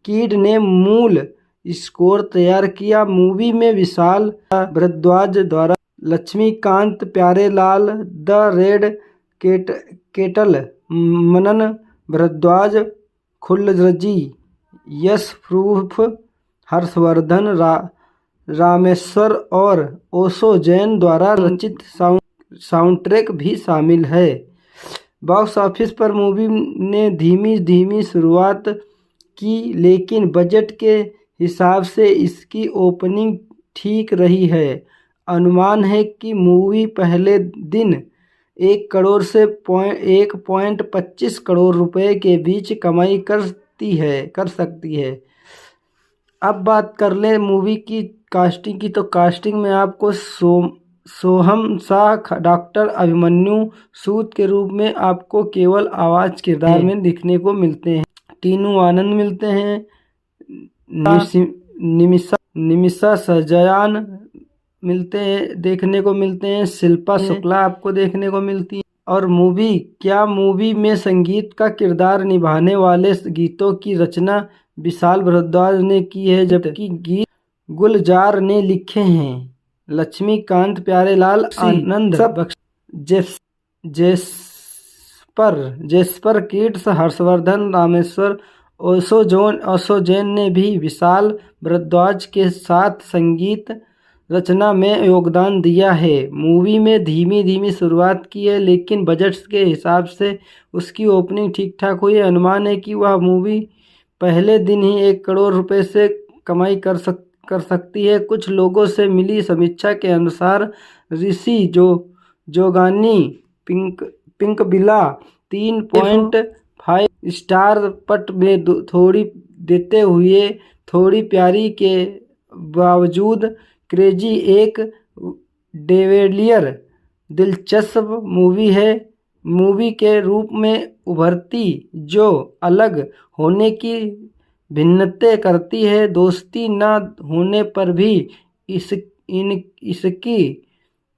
कीड ने मूल स्कोर तैयार किया। मूवी में विशाल भारद्वाज द्वारा Laxmikant Pyarelal, the Red Kettle, Manan Bhardwaj, Khullar ji, Yash proof, Harshvardhan Rameshwar और ओशो जैन द्वारा रचित साउंडट्रैक भी शामिल है। बॉक्स ऑफिस पर मूवी ने धीमी शुरुआत की, लेकिन बजट के हिसाब से इसकी ओपनिंग ठीक रही है। अनुमान है कि मूवी पहले दिन 1 करोड़ से 1.25 करोड़ रुपए के बीच कमाई कर सकती है। अब बात कर लें मूवी की कास्टिंग की, तो कास्टिंग में आपको सोहम शाह डॉक्टर अभिमन्यु सूद के रूप में आपको केवल आवाज किरदार में दिखने को मिलते हैं। टीनू आनंद मिलते हैं, निमिषा सजयान देखने को मिलते हैं, शिल्पा शुक्ला आपको देखने को मिलती है। और मूवी में संगीत का किरदार निभाने वाले गीतों की रचना विशाल भारद्वाज ने की है, जबकि गीत गुलजार ने लिखे हैं। लक्ष्मीकांत प्यारेलाल, आनंद जेस्पर किड्स, हर्षवर्धन रामेश्वर, ओशो जैन ने भी विशाल भारद्वाज के साथ संगीत रचना में योगदान दिया है। मूवी में धीमी शुरुआत की है, लेकिन बजट के हिसाब से उसकी ओपनिंग ठीक ठाक हुई है। अनुमान है कि वह मूवी पहले दिन ही 1 करोड़ रुपए से कमाई कर सकती है। कुछ लोगों से मिली समीक्षा के अनुसार ऋषि जोगानी पिंकबिला 3.5 स्टार पट में थोड़ी देते हुए थोड़ी प्यारी के बावजूद क्रेजी एक डेविलियर दिलचस्प मूवी के रूप में उभरती, जो अलग होने की भिन्नतें करती है। दोस्ती न होने पर भी इसकी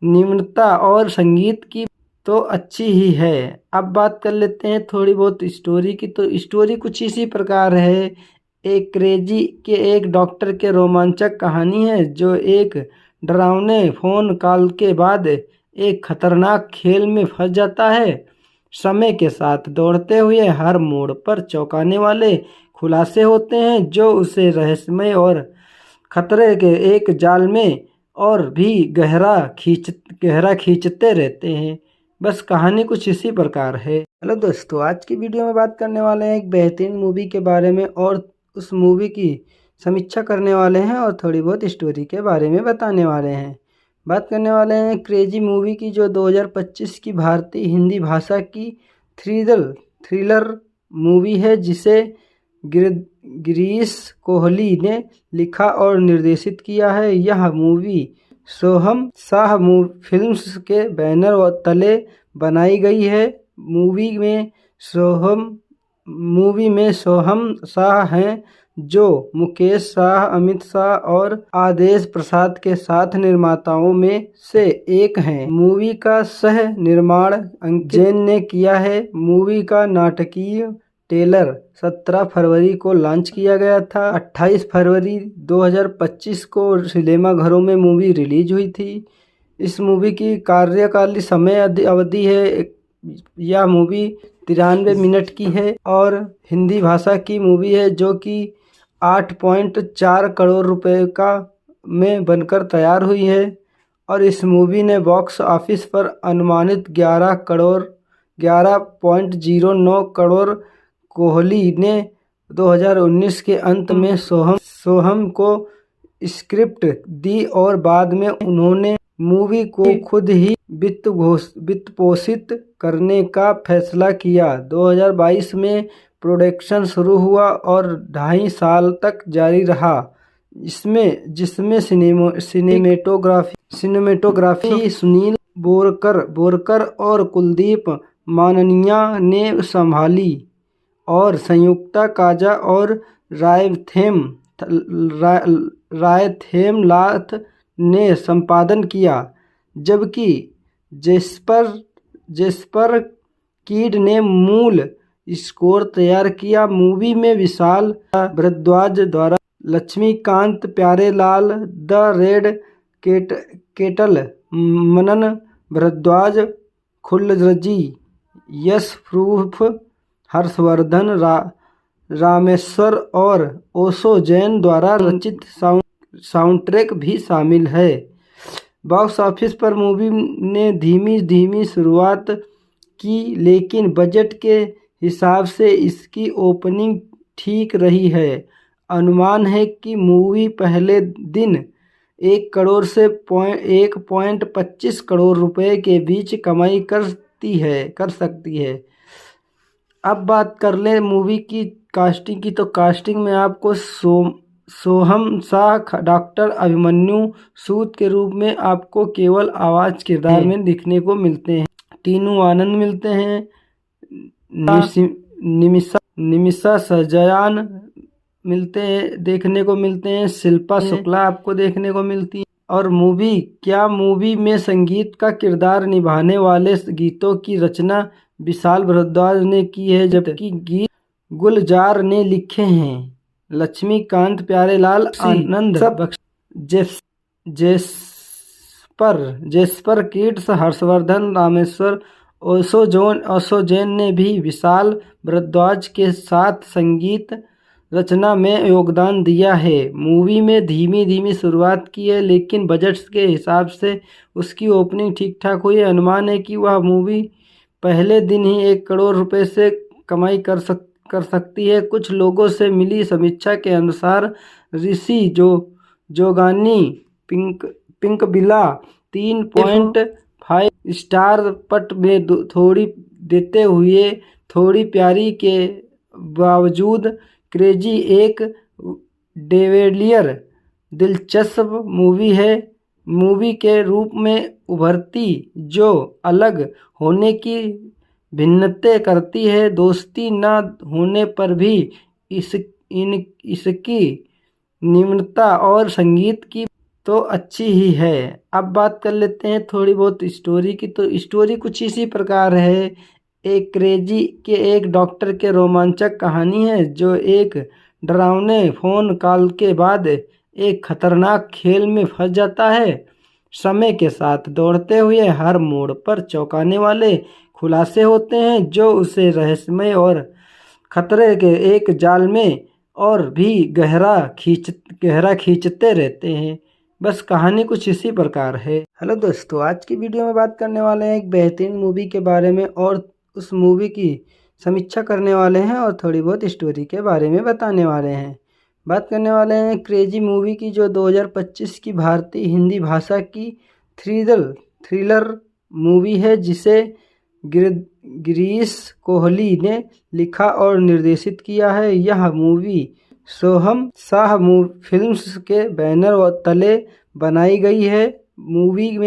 निम्नता और संगीत की तो अच्छी ही है। अब बात कर लेते हैं थोड़ी बहुत स्टोरी की, तो स्टोरी कुछ इसी प्रकार है। एक क्रेजी के एक डॉक्टर के रोमांचक कहानी है, जो एक डरावने फोन कॉल के बाद एक खतरनाक खेल में फंस जाता है। समय के साथ दौड़ते हुए हर मोड़ पर चौंकाने वाले खुलासे होते हैं, जो उसे रहस्यमय और खतरे के एक जाल में और भी गहरा खींचते रहते हैं। बस कहानी कुछ इसी प्रकार है। हेलो दोस्तों, आज की वीडियो में बात करने वाले हैं एक बेहतरीन मूवी के बारे में और उस मूवी की समीक्षा करने वाले हैं और थोड़ी बहुत स्टोरी के बारे में बताने वाले हैं। बात करने वाले हैं क्रेजी मूवी की, जो 2025 की भारतीय हिंदी भाषा की थ्रिलर मूवी है, जिसे गिरीश कोहली ने लिखा और निर्देशित किया है। यह मूवी सोहम शाह फिल्म्स के बैनर तले बनाई गई है। मूवी में सोहम शाह हैं, जो मुकेश शाह, अमित शाह और आदेश प्रसाद के साथ निर्माताओं में से एक हैं। मूवी का सह निर्माण अंकित जैन ने किया है। मूवी का नाटकीय ट्रेलर 17 फरवरी को लॉन्च किया गया था। 28 फरवरी 2025 को सिनेमाघरों में मूवी रिलीज हुई थी। इस मूवी की कार्यकालीन समय अवधि है, यह मूवी 93 मिनट की है और हिंदी भाषा की मूवी है, जो कि 8.4 करोड़ रुपए का में बनकर तैयार हुई है। और इस मूवी ने बॉक्स ऑफिस पर अनुमानित 11.09 करोड़। कोहली ने 2019 के अंत में सोहम को स्क्रिप्ट दी और बाद में उन्होंने मूवी को खुद ही वित्त पोषित करने का फैसला किया। 2022 में प्रोडक्शन शुरू हुआ और 2.5 साल तक जारी रहा, जिसमें सिनेमेटोग्राफी सुनील बोरकर और कुलदीप माननिया ने संभाली और संयुक्ता काजा और रायथेमलाथ ने संपादन किया, जबकि जेस्पर कीड ने मूल स्कोर तैयार किया। मूवी में विशाल भारद्वाज द्वारा Laxmikant Pyarelal, the Red Kettle Manan Bhardwaj, Khullar ji, Yash proof, Harshvardhan Rameshwar और ओशो जैन द्वारा रचित साउंडट्रैक भी शामिल है। बॉक्स ऑफिस पर मूवी ने धीमी शुरुआत की, लेकिन बजट के हिसाब से इसकी ओपनिंग ठीक रही है। अनुमान है कि मूवी पहले दिन 1 करोड़ से 1.25 करोड़ रुपए के बीच कमाई कर सकती है। अब बात कर लें मूवी की कास्टिंग की, तो कास्टिंग में आपको सोहम शाह डॉक्टर अभिमन्यु सूद के रूप में आपको केवल आवाज किरदार में दिखने को मिलते हैं। टीनू आनंद मिलते हैं, निमिषा सजयान देखने को मिलते हैं, शिल्पा शुक्ला आपको देखने को मिलती है। और मूवी में संगीत का किरदार निभाने वाले गीतों की रचना विशाल भारद्वाज ने की है, जबकि गीत गुलजार ने लिखे हैं। लक्ष्मीकांत प्यारेलाल, आनंद जेस्पर किड्स, हर्षवर्धन रामेश्वर, ओशो जैन ने भी विशाल भारद्वाज के साथ संगीत रचना में योगदान दिया है। मूवी में धीमी शुरुआत की है, लेकिन बजट के हिसाब से उसकी ओपनिंग ठीक ठाक हुई है। अनुमान है कि वह मूवी पहले दिन ही 1 करोड़ रुपए से कमाई कर सकती है। कुछ लोगों से मिली समीक्षा के अनुसार ऋषि जोगानी पिंकबिला 3.5 स्टार पट में थोड़ी देते हुए थोड़ी प्यारी के बावजूद क्रेजी एक डेविलियर दिलचस्प मूवी है। मूवी के रूप में उभरती, जो अलग होने की भिन्नते करती है। दोस्ती न होने पर भी इसकी निम्नता और संगीत की तो अच्छी ही है। अब बात कर लेते हैं थोड़ी बहुत स्टोरी की, तो स्टोरी कुछ इसी प्रकार है। एक क्रेजी के एक डॉक्टर के रोमांचक कहानी है, जो एक डरावने फोन कॉल के बाद एक खतरनाक खेल में फंस जाता है। समय के साथ दौड़ते हुए हर मोड़ पर चौंकाने वाले खुलासे होते हैं, जो उसे रहस्यमय और खतरे के एक जाल में और भी गहरा खींचते रहते हैं। बस कहानी कुछ इसी प्रकार है। हेलो दोस्तों, आज की वीडियो में बात करने वाले हैं एक बेहतरीन मूवी के बारे में और उस मूवी की समीक्षा करने वाले हैं और थोड़ी बहुत स्टोरी के बारे में बताने वाले हैं। बात करने वाले हैं क्रेजी मूवी की, जो 2025 की भारतीय हिंदी भाषा की थ्रिलर मूवी है, जिसे गिरीश कोहली ने लिखा और निर्देशित किया है। यह मूवी सोहम शाह फिल्म्स के बैनर तले बनाई गई है। मूवी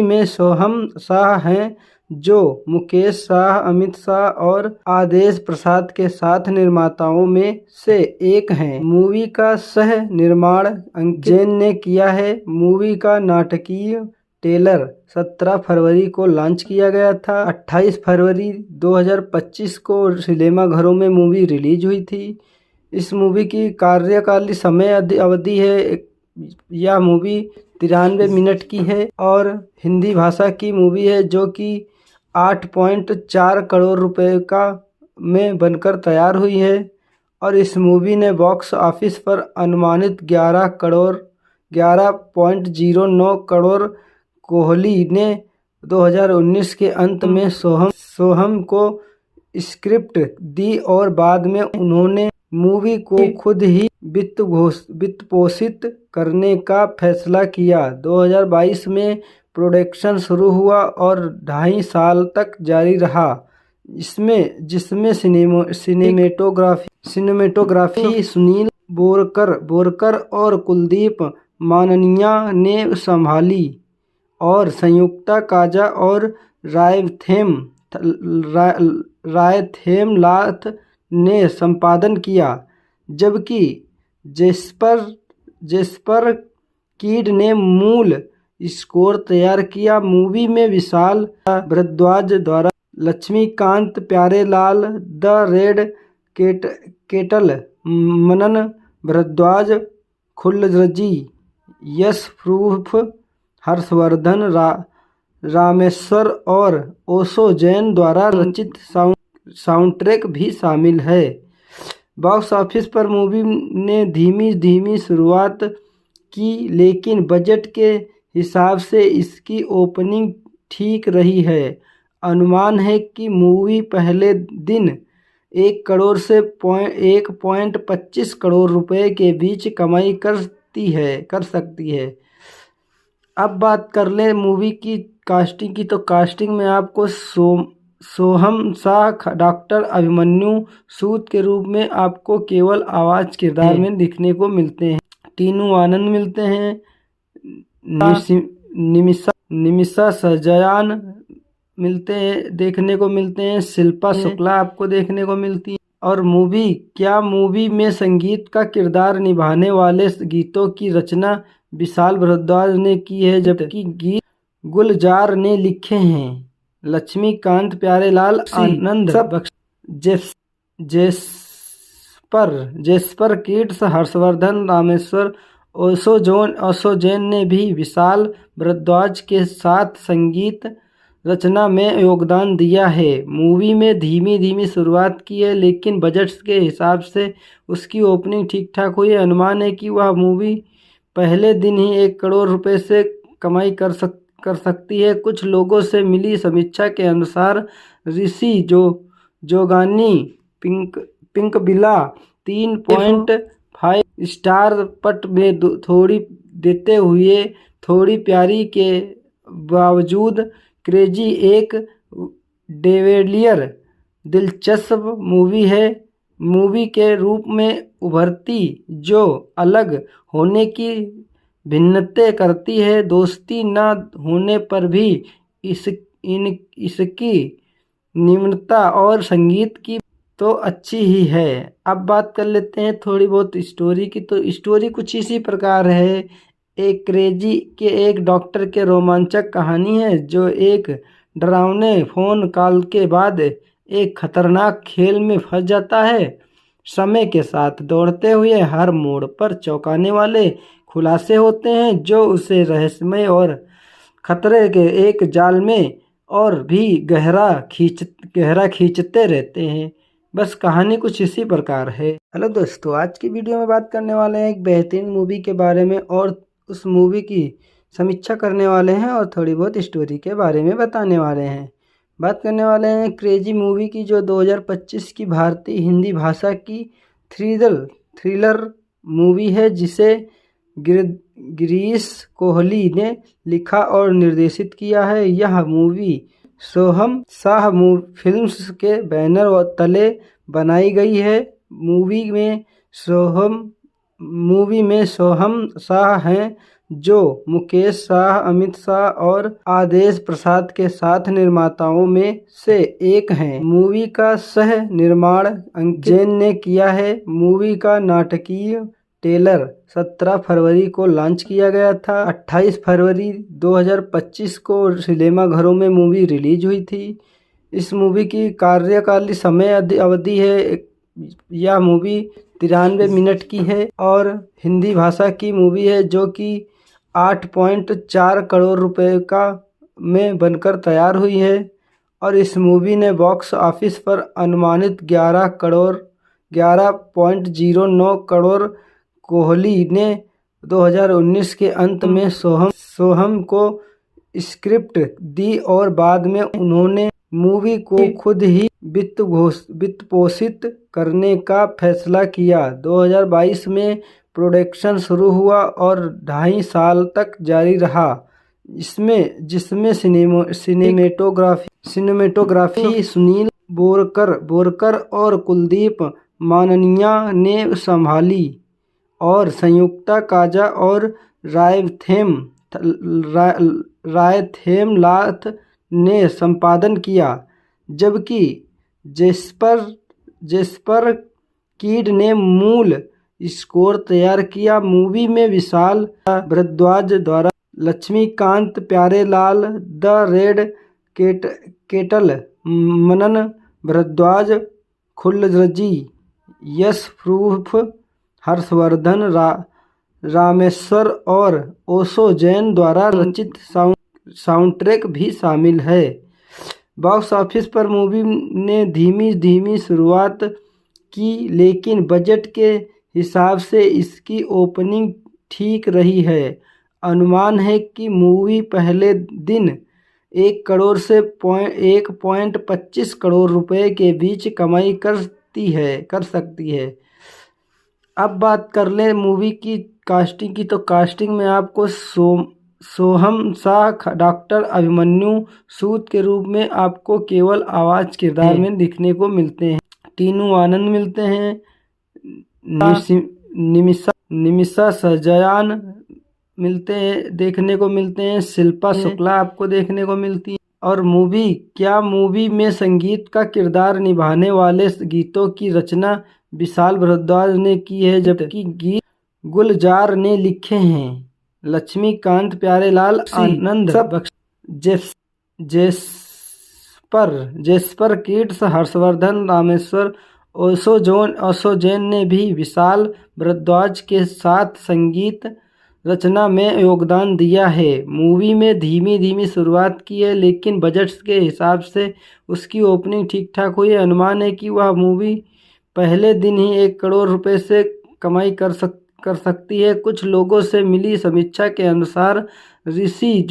में सोहम शाह हैं, जो मुकेश शाह, अमित शाह और आदेश प्रसाद के साथ निर्माताओं में से एक हैं। मूवी का सह निर्माण अंकित जैन ने किया है। मूवी का नाटकीय ट्रेलर 17 फरवरी को लॉन्च किया गया था। 28 फरवरी 2025 को सिनेमाघरों में मूवी रिलीज हुई थी। इस मूवी की कार्यकालीन समय अवधि है, यह मूवी 93 मिनट की है और हिंदी भाषा की मूवी है, जो कि 8.4 करोड़ रुपए का में बनकर तैयार हुई है। और इस मूवी ने बॉक्स ऑफिस पर अनुमानित 11.09 करोड़। कोहली ने 2019 के अंत में सोहम को स्क्रिप्ट दी और बाद में उन्होंने मूवी को खुद ही वित्त पोषित करने का फैसला किया। 2022 में प्रोडक्शन शुरू हुआ और 2.5 साल तक जारी रहा, जिसमें सिनेमेटोग्राफी सुनील बोरकर और कुलदीप माननिया ने संभाली और संयुक्ता काजा और रायथेमलाथ ने संपादन किया, जबकि जेस्पर कीड ने मूल स्कोर तैयार किया। मूवी में विशाल भारद्वाज द्वारा Laxmikant Pyarelal, the Red Kettle Manan Bhardwaj, Khullar ji, Yash proof, Harshvardhan Rameshwar और ओशो जैन द्वारा रचित साउंडट्रैक भी शामिल है। बॉक्स ऑफिस पर मूवी ने धीमी शुरुआत की, लेकिन बजट के हिसाब से इसकी ओपनिंग ठीक रही है। अनुमान है कि मूवी पहले दिन 1 करोड़ से 1.25 करोड़ रुपए के बीच कमाई कर सकती है। अब बात कर लें मूवी की कास्टिंग की, तो कास्टिंग में आपको सोहम शाह डॉक्टर अभिमन्यु सूद के रूप में आपको केवल आवाज किरदार में दिखने को मिलते हैं। टीनू आनंद मिलते हैं, निमिषा सजयान देखने को मिलते हैं, शिल्पा शुक्ला आपको देखने को मिलती है। और मूवी में संगीत का किरदार निभाने वाले गीतों की रचना विशाल भारद्वाज ने की है, जबकि गीत गुलजार ने लिखे हैं। लक्ष्मीकांत प्यारेलाल, आनंद जेस्पर किड्स, हर्षवर्धन रामेश्वर, ओशो जैन ने भी विशाल भारद्वाज के साथ संगीत रचना में योगदान दिया है। मूवी में धीमी शुरुआत की है, लेकिन बजट के हिसाब से उसकी ओपनिंग ठीक ठाक हुई है। अनुमान है कि वह मूवी पहले दिन ही 1 करोड़ रुपए से कमाई कर सकती है। कुछ लोगों से मिली समीक्षा के अनुसार ऋषि जोगानी पिंकबिला 3.5 स्टार पट में थोड़ी देते हुए थोड़ी प्यारी के बावजूद क्रेजी एक डेविलियर दिलचस्प मूवी है। मूवी के रूप में उभरती, जो अलग होने की भिन्नतें करती है। दोस्ती न होने पर भी इसकी निम्नता और संगीत की तो अच्छी ही है। अब बात कर लेते हैं थोड़ी बहुत स्टोरी की, तो स्टोरी कुछ इसी प्रकार है। एक क्रेजी के एक डॉक्टर के रोमांचक कहानी है, जो एक डरावने फोन कॉल के बाद एक खतरनाक खेल में फंस जाता है। समय के साथ दौड़ते हुए हर मोड़ पर चौंकाने वाले खुलासे होते हैं, जो उसे रहस्यमय और खतरे के एक जाल में और भी गहरा खींचते रहते हैं। बस कहानी कुछ इसी प्रकार है। हेलो दोस्तों, आज की वीडियो में बात करने वाले हैं एक बेहतरीन मूवी के बारे में और उस मूवी की समीक्षा करने वाले हैं और थोड़ी बहुत स्टोरी के बारे में बताने वाले हैं। बात करने वाले हैं क्रेजी मूवी की, जो 2025 की भारतीय हिंदी भाषा की थ्रिलर मूवी है, जिसे गिरीश कोहली ने लिखा और निर्देशित किया है। यह मूवी सोहम शाह फिल्म्स के बैनर तले बनाई गई है। मूवी में सोहम शाह हैं, जो मुकेश शाह, अमित शाह और आदेश प्रसाद के साथ निर्माताओं में से एक हैं। मूवी का सह निर्माण अंकित जैन ने किया है। मूवी का नाटकीय ट्रेलर 17 फरवरी को लॉन्च किया गया था। 28 फरवरी 2025 को सिनेमाघरों में मूवी रिलीज हुई थी। इस मूवी की कार्यकालीन समय अवधि है, यह मूवी 93 मिनट की है और हिंदी भाषा की मूवी है, जो कि 8.4 करोड़ रुपए का में बनकर तैयार हुई है। और इस मूवी ने बॉक्स ऑफिस पर अनुमानित 11.09 करोड़। कोहली ने 2019 के अंत में सोहम को स्क्रिप्ट दी और बाद में उन्होंने मूवी को खुद ही वित्त पोषित करने का फैसला किया। 2022 में प्रोडक्शन शुरू हुआ और 2.5 साल तक जारी रहा, जिसमें सिनेमेटोग्राफी सुनील बोरकर और कुलदीप माननिया ने संभाली और संयुक्ता काजा और रायथेमलाथ ने संपादन किया, जबकि जेस्पर कीड ने मूल स्कोर तैयार किया। मूवी में विशाल भारद्वाज द्वारा Laxmikant Pyarelal, the Red Kettle Manan Bhardwaj, Khullar ji, Yash proof, Harshvardhan Rameshwar और ओशो जैन द्वारा रचित साउंडट्रैक भी शामिल है। बॉक्स ऑफिस पर मूवी ने धीमी शुरुआत की, लेकिन बजट के हिसाब से इसकी ओपनिंग ठीक रही है। अनुमान है कि मूवी पहले दिन 1 करोड़ से 1.25 करोड़ रुपए के बीच कमाई कर सकती है। अब बात कर लें मूवी की कास्टिंग की, तो कास्टिंग में आपको सोहम शाह डॉक्टर अभिमन्यु सूद के रूप में आपको केवल आवाज किरदार में दिखने को मिलते हैं। टीनू आनंद मिलते हैं, निमिषा सजयान देखने को मिलते हैं, शिल्पा शुक्ला आपको देखने को मिलती है। और मूवी में संगीत का किरदार निभाने वाले गीतों की रचना विशाल भारद्वाज ने की है, जबकि गीत गुलजार ने लिखे हैं। लक्ष्मीकांत प्यारेलाल, आनंद जेस्पर किड्स, हर्षवर्धन रामेश्वर, ओशो जैन ने भी विशाल भारद्वाज के साथ संगीत रचना में योगदान दिया है। मूवी में धीमी शुरुआत की है, लेकिन बजट के हिसाब से उसकी ओपनिंग ठीक ठाक हुई है। अनुमान है कि वह मूवी पहले दिन ही 1 करोड़ रुपए से कमाई कर सकती है। कुछ लोगों से मिली समीक्षा के अनुसार ऋषि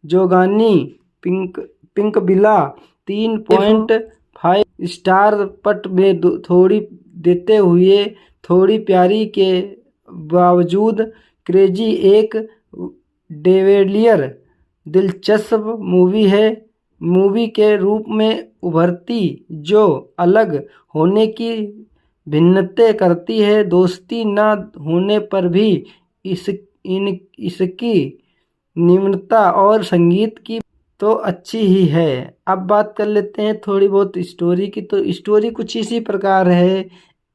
जोगानी पिंकबिला 3.5 स्टार पट में थोड़ी देते हुए थोड़ी प्यारी के बावजूद क्रेजी एक डेविलियर दिलचस्प मूवी के रूप में उभरती, जो अलग होने की भिन्नतें करती है। दोस्ती न होने पर भी इसकी निम्नता और संगीत की तो अच्छी ही है। अब बात कर लेते हैं थोड़ी बहुत स्टोरी की, तो स्टोरी कुछ इसी प्रकार है।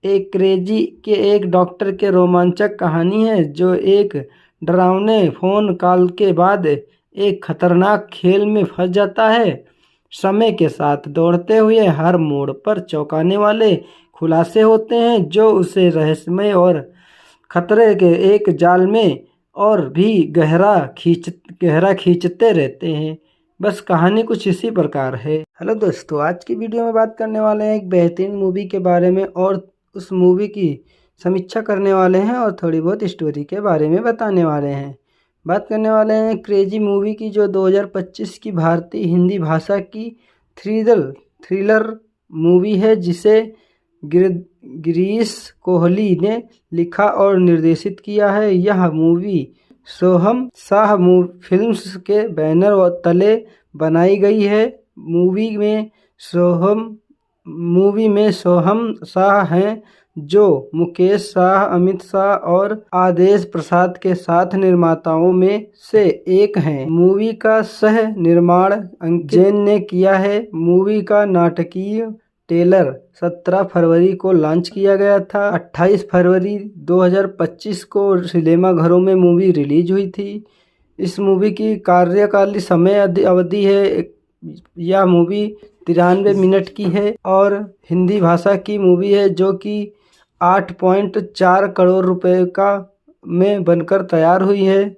एक क्रेजी के एक डॉक्टर के रोमांचक कहानी है, जो एक डरावने फोन कॉल के बाद एक खतरनाक खेल में फंस जाता है। समय के साथ दौड़ते हुए हर मोड़ पर चौंकाने वाले खुलासे होते हैं, जो उसे रहस्यमय और खतरे के एक जाल में और भी गहरा खींचते रहते हैं। बस कहानी कुछ इसी प्रकार है। हेलो दोस्तों, आज की वीडियो में बात करने वाले हैं एक बेहतरीन मूवी के बारे में और उस मूवी की समीक्षा करने वाले हैं और थोड़ी बहुत स्टोरी के बारे में बताने वाले हैं। बात करने वाले हैं क्रेजी मूवी की, जो 2025 की भारतीय हिंदी भाषा की थ्रिलर मूवी है, जिसे गिरीश कोहली ने लिखा और निर्देशित किया है। यह मूवी सोहम शाह फिल्म्स के बैनर तले बनाई गई है। मूवी में सोहम मूवी में सोहम शाह हैं, जो मुकेश शाह, अमित शाह और आदेश प्रसाद के साथ निर्माताओं में से एक हैं। मूवी का सह निर्माण अंकित जैन ने किया है। मूवी का नाटकीय ट्रेलर 17 फरवरी को लॉन्च किया गया था। 28 फरवरी 2025 को सिनेमाघरों में मूवी रिलीज हुई थी। इस मूवी की कार्यकालीन समय अवधि है, यह मूवी 93 मिनट की है और हिंदी भाषा की मूवी है, जो कि 8.4 करोड़ रुपए का में बनकर तैयार हुई है।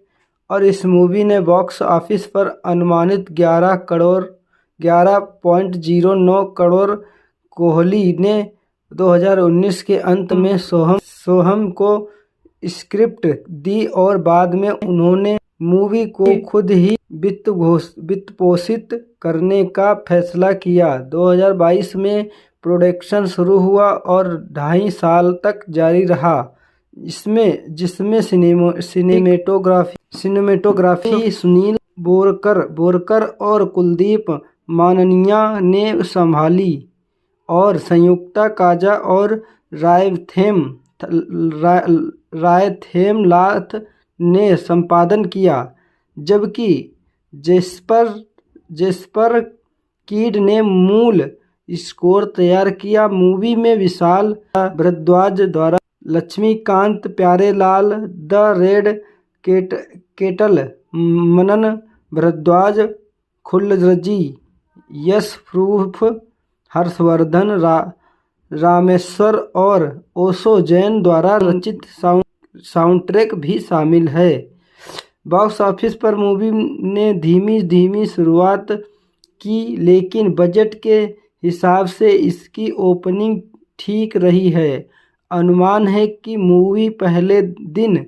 और इस मूवी ने बॉक्स ऑफिस पर अनुमानित 11.09 करोड़। कोहली ने 2019 के अंत में सोहम को स्क्रिप्ट दी और बाद में उन्होंने मूवी को खुद ही वित्त पोषित करने का फैसला किया। 2022 में प्रोडक्शन शुरू हुआ और 2.5 साल तक जारी रहा, जिसमें सिनेमेटोग्राफी सुनील बोरकर और कुलदीप माननिया ने संभाली और संयुक्ता काजा और रायथेमलाथ ने संपादन किया, जबकि जेस्पर कीड ने मूल स्कोर तैयार किया। मूवी में विशाल भारद्वाज द्वारा Laxmikant Pyarelal, the Red Kettle Manan Bhardwaj, Khullar ji, Yash proof, Harshvardhan Rameshwar और ओशो जैन द्वारा रचित साउंडट्रैक भी शामिल है। बॉक्स ऑफिस पर मूवी ने धीमी शुरुआत की, लेकिन बजट के हिसाब से इसकी ओपनिंग ठीक रही है। अनुमान है कि मूवी पहले दिन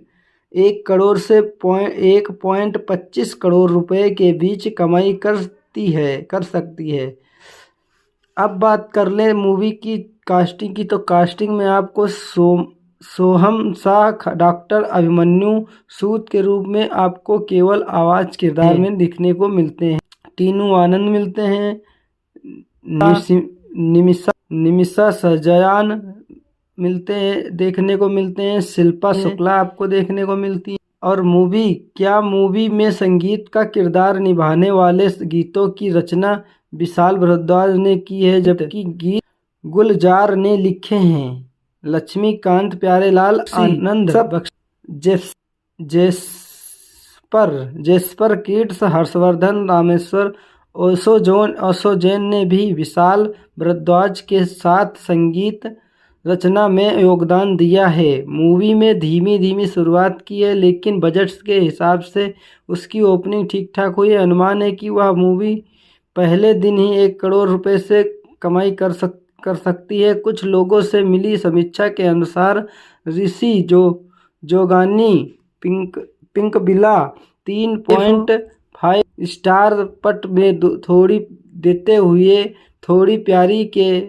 1 करोड़ से 1.25 करोड़ रुपए के बीच कमाई कर सकती है। अब बात कर लें मूवी की कास्टिंग की, तो कास्टिंग में आपको सोहम शाह डॉक्टर अभिमन्यु सूद के रूप में आपको केवल आवाज किरदार में दिखने को मिलते हैं। टीनू आनंद मिलते हैं, निमिषा सजयान देखने को मिलते हैं, शिल्पा शुक्ला आपको देखने को मिलती है। और मूवी में संगीत का किरदार निभाने वाले गीतों की रचना विशाल भारद्वाज ने की है, जबकि गीत गुलजार ने लिखे हैं। लक्ष्मीकांत प्यारेलाल, आनंद जेस्पर किड्स, हर्षवर्धन रामेश्वर, ओशो जैन ने भी विशाल भारद्वाज के साथ संगीत रचना में योगदान दिया है। मूवी में धीमी शुरुआत की है, लेकिन बजट के हिसाब से उसकी ओपनिंग ठीक ठाक हुई है। अनुमान है कि वह मूवी पहले दिन ही 1 करोड़ रुपए से कमाई कर सकती है। कुछ लोगों से मिली समीक्षा के अनुसार ऋषि जोगानी पिंकबिला 3.5 स्टार पट में थोड़ी देते हुए थोड़ी प्यारी के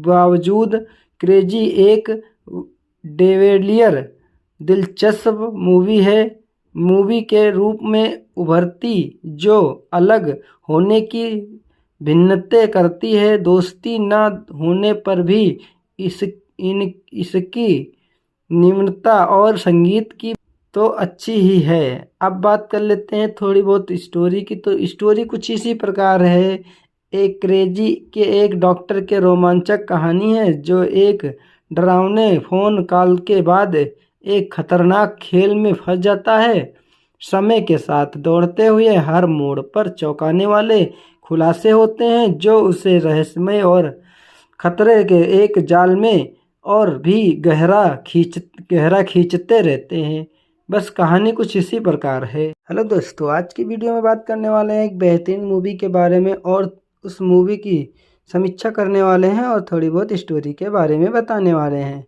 बावजूद क्रेजी एक डेविलियर दिलचस्प मूवी है। मूवी के रूप में उभरती, जो अलग होने की भिन्नतें करती है। दोस्ती न होने पर भी इसकी निम्नता और संगीत की तो अच्छी ही है। अब बात कर लेते हैं थोड़ी बहुत स्टोरी की, तो स्टोरी कुछ इसी प्रकार है। एक क्रेजी के एक डॉक्टर के रोमांचक कहानी है, जो एक डरावने फोन कॉल के बाद एक खतरनाक खेल में फंस जाता है। समय के साथ दौड़ते हुए हर मोड़ पर चौंकाने वाले खुलासे होते हैं, जो उसे रहस्यमय और खतरे के एक जाल में और भी गहरा खींचते रहते हैं। बस कहानी कुछ इसी प्रकार है। हेलो दोस्तों, आज की वीडियो में बात करने वाले हैं एक बेहतरीन मूवी के बारे में और उस मूवी की समीक्षा करने वाले हैं और थोड़ी बहुत स्टोरी के बारे में बताने वाले हैं।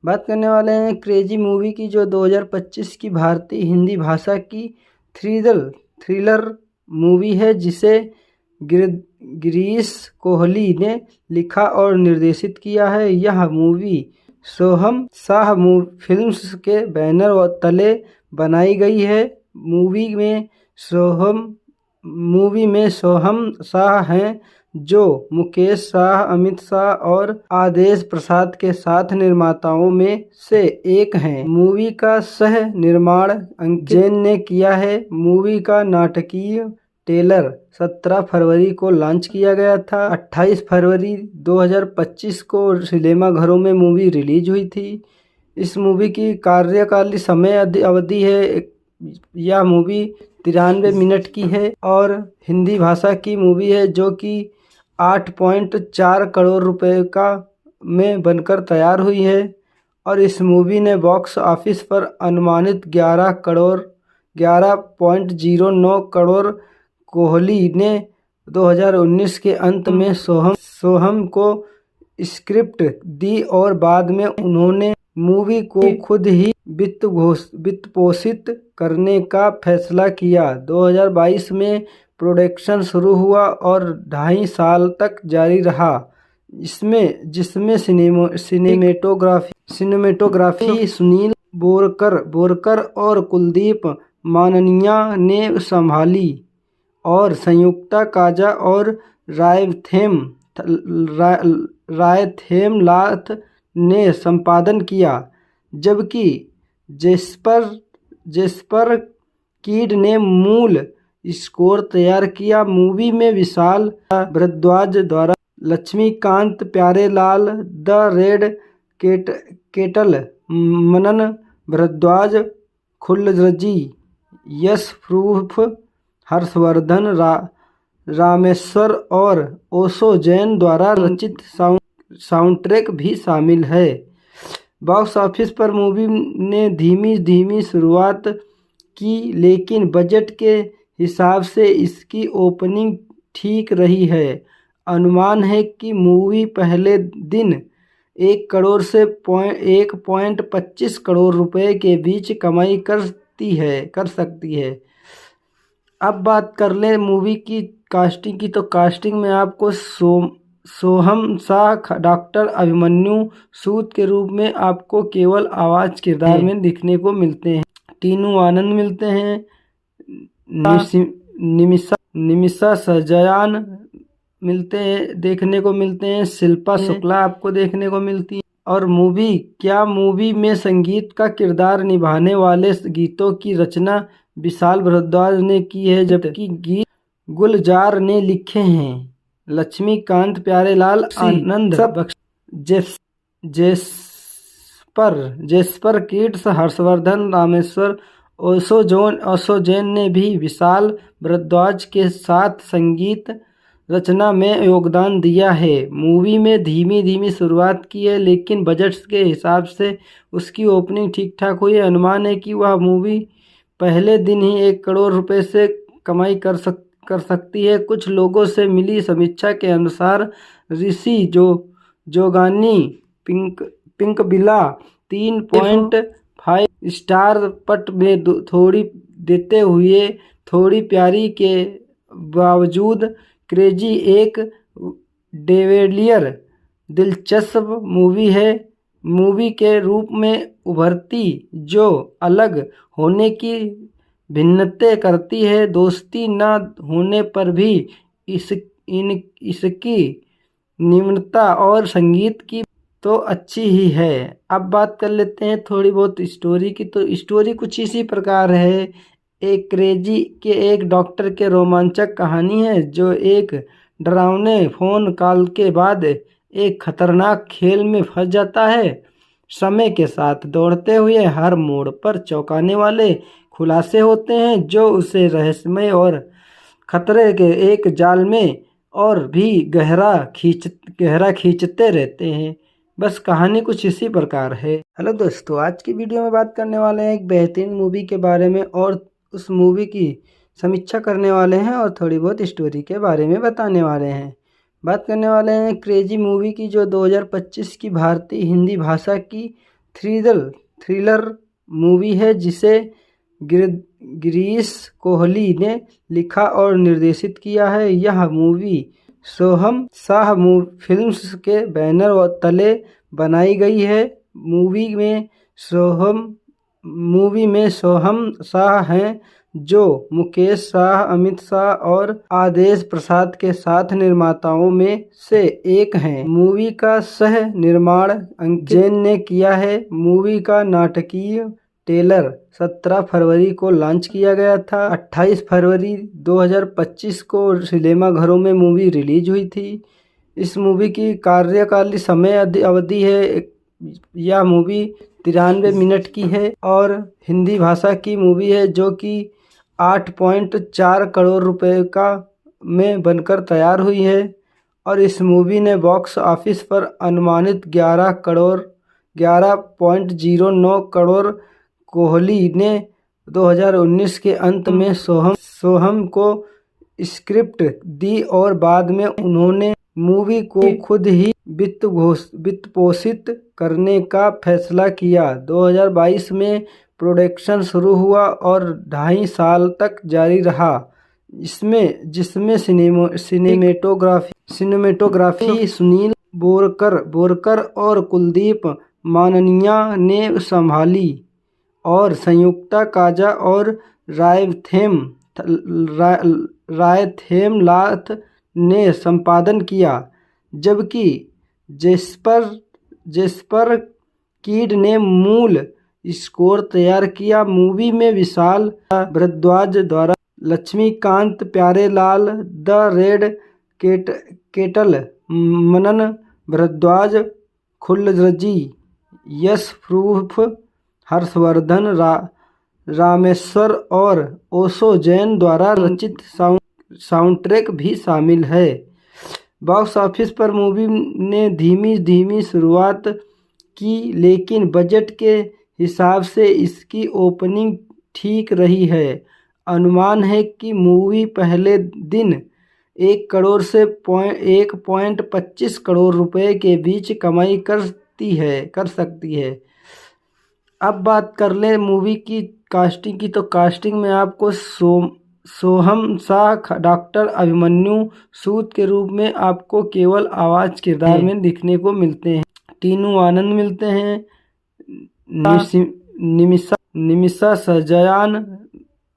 बात करने वाले हैं क्रेजी मूवी की, जो 2025 की भारतीय हिंदी भाषा की थ्रिलर मूवी है, जिसे गिरीश कोहली ने लिखा और निर्देशित किया है। यह मूवी सोहम शाह फिल्म्स के बैनर तले बनाई गई है। मूवी में सोहम शाह हैं, जो मुकेश शाह, अमित शाह और आदेश प्रसाद के साथ निर्माताओं में से एक हैं। मूवी का सह निर्माण अंकित जैन ने किया है। मूवी का नाटकीय ट्रेलर 17 फरवरी को लॉन्च किया गया था। 28 फरवरी 2025 को सिनेमाघरों में मूवी रिलीज हुई थी। इस मूवी की कार्यकालीन समय अवधि है, यह मूवी 93 मिनट की है और हिंदी भाषा की मूवी है, जो कि 8.4 करोड़ रुपए का में बनकर तैयार हुई है। और इस मूवी ने बॉक्स ऑफिस पर अनुमानित 11.09 करोड़। कोहली ने 2019 के अंत में सोहम को स्क्रिप्ट दी और बाद में उन्होंने मूवी को खुद ही वित्त पोषित करने का फैसला किया। 2022 में प्रोडक्शन शुरू हुआ और 2.5 साल तक जारी रहा, जिसमें सिनेमेटोग्राफी सुनील बोरकर और कुलदीप माननिया ने संभाली और संयुक्ता काजा और रायथेमलाथ ने संपादन किया, जबकि जेस्पर कीड ने मूल स्कोर तैयार किया। मूवी में विशाल भारद्वाज द्वारा Laxmikant Pyarelal, the Red Kettle Manan Bhardwaj, Khullar ji, Yash proof, Harshvardhan Rameshwar और ओशो जैन द्वारा रचित साउंडट्रैक भी शामिल है। बॉक्स ऑफिस पर मूवी ने धीमी शुरुआत की, लेकिन बजट के हिसाब से इसकी ओपनिंग ठीक रही है। अनुमान है कि मूवी पहले दिन 1 करोड़ से 1.25 करोड़ रुपए के बीच कमाई कर सकती है। अब बात कर लें मूवी की कास्टिंग की, तो कास्टिंग में आपको सोहम शाह डॉक्टर अभिमन्यु सूद के रूप में आपको केवल आवाज किरदार में दिखने को मिलते हैं। टीनू आनंद मिलते हैं, निमिषा सजयान देखने को मिलते हैं, शिल्पा शुक्ला आपको देखने को मिलती है। और मूवी में संगीत का किरदार निभाने वाले गीतों की रचना विशाल भारद्वाज ने की है, जबकि गीत गुलजार ने लिखे हैं। लक्ष्मीकांत प्यारेलाल, आनंद जेस्पर किड्स, हर्षवर्धन रामेश्वर, ओशो जैन ने भी विशाल भारद्वाज के साथ संगीत रचना में योगदान दिया है। मूवी में धीमी शुरुआत की है, लेकिन बजट के हिसाब से उसकी ओपनिंग ठीक ठाक हुई है। अनुमान है कि वह मूवी पहले दिन ही 1 करोड़ रुपए से कमाई कर सकती है। कुछ लोगों से मिली समीक्षा के अनुसार ऋषि जोगानी पिंकबिला 3.5 स्टार पट में थोड़ी देते हुए थोड़ी प्यारी के बावजूद क्रेजी एक डेविलियर दिलचस्प मूवी है। मूवी के रूप में उभरती, जो अलग होने की भिन्नतें करती है। दोस्ती न होने पर भी इसकी निम्नता और संगीत की तो अच्छी ही है। अब बात कर लेते हैं थोड़ी बहुत स्टोरी की, तो स्टोरी कुछ इसी प्रकार है। एक क्रेजी के एक डॉक्टर के रोमांचक कहानी है, जो एक डरावने फोन कॉल के बाद एक खतरनाक खेल में फंस जाता है। समय के साथ दौड़ते हुए हर मोड़ पर चौंकाने वाले खुलासे होते हैं, जो उसे रहस्यमय और खतरे के एक जाल में और भी गहरा खींचते रहते हैं। बस कहानी कुछ इसी प्रकार है। हेलो दोस्तों, आज की वीडियो में बात करने वाले हैं एक बेहतरीन मूवी के बारे में और उस मूवी की समीक्षा करने वाले हैं और थोड़ी बहुत स्टोरी के बारे में बताने वाले हैं। बात करने वाले हैं क्रेजी मूवी की, जो 2025 की भारतीय हिंदी भाषा की थ्रिलर मूवी है, जिसे गिरीश कोहली ने लिखा और निर्देशित किया है। यह मूवी सोहम शाह फिल्म्स के बैनर तले बनाई गई है। मूवी में सोहम शाह हैं, जो मुकेश शाह, अमित शाह और आदेश प्रसाद के साथ निर्माताओं में से एक हैं। मूवी का सह निर्माण अंकित जैन ने किया है। मूवी का नाटकीय ट्रेलर 17 फरवरी को लॉन्च किया गया था। 28 फरवरी 2025 को सिनेमाघरों में मूवी रिलीज हुई थी। इस मूवी की कार्यकालीन समय अवधि है, यह मूवी 93 मिनट की है और हिंदी भाषा की मूवी है, जो कि 8.4 करोड़ रुपए का में बनकर तैयार हुई है। और इस मूवी ने बॉक्स ऑफिस पर अनुमानित 11.09 करोड़। कोहली ने 2019 के अंत में सोहम को स्क्रिप्ट दी और बाद में उन्होंने मूवी को खुद ही वित्त पोषित करने का फैसला किया। 2022 में प्रोडक्शन शुरू हुआ और 2.5 साल तक जारी रहा, जिसमें सिनेमेटोग्राफी सुनील बोरकर और कुलदीप माननिया ने संभाली और संयुक्ता काजा और रायथेमलाथ ने संपादन किया, जबकि जेस्पर कीड ने मूल स्कोर तैयार किया। मूवी में विशाल भारद्वाज द्वारा Laxmikant Pyarelal, the Red Kettle Manan Bhardwaj, Khullar ji, Yash proof, Harshvardhan Rameshwar और ओशो जैन द्वारा रचित साउंडट्रैक भी शामिल है। बॉक्स ऑफिस पर मूवी ने धीमी शुरुआत की, लेकिन बजट के हिसाब से इसकी ओपनिंग ठीक रही है। अनुमान है कि मूवी पहले दिन 1 करोड़ से 1.25 करोड़ रुपए के बीच कमाई कर सकती है। अब बात कर लें मूवी की कास्टिंग की, तो कास्टिंग में आपको सोहम शाह डॉक्टर अभिमन्यु सूद के रूप में आपको केवल आवाज किरदार में दिखने को मिलते हैं। टीनू आनंद मिलते हैं, निमिषा सजयान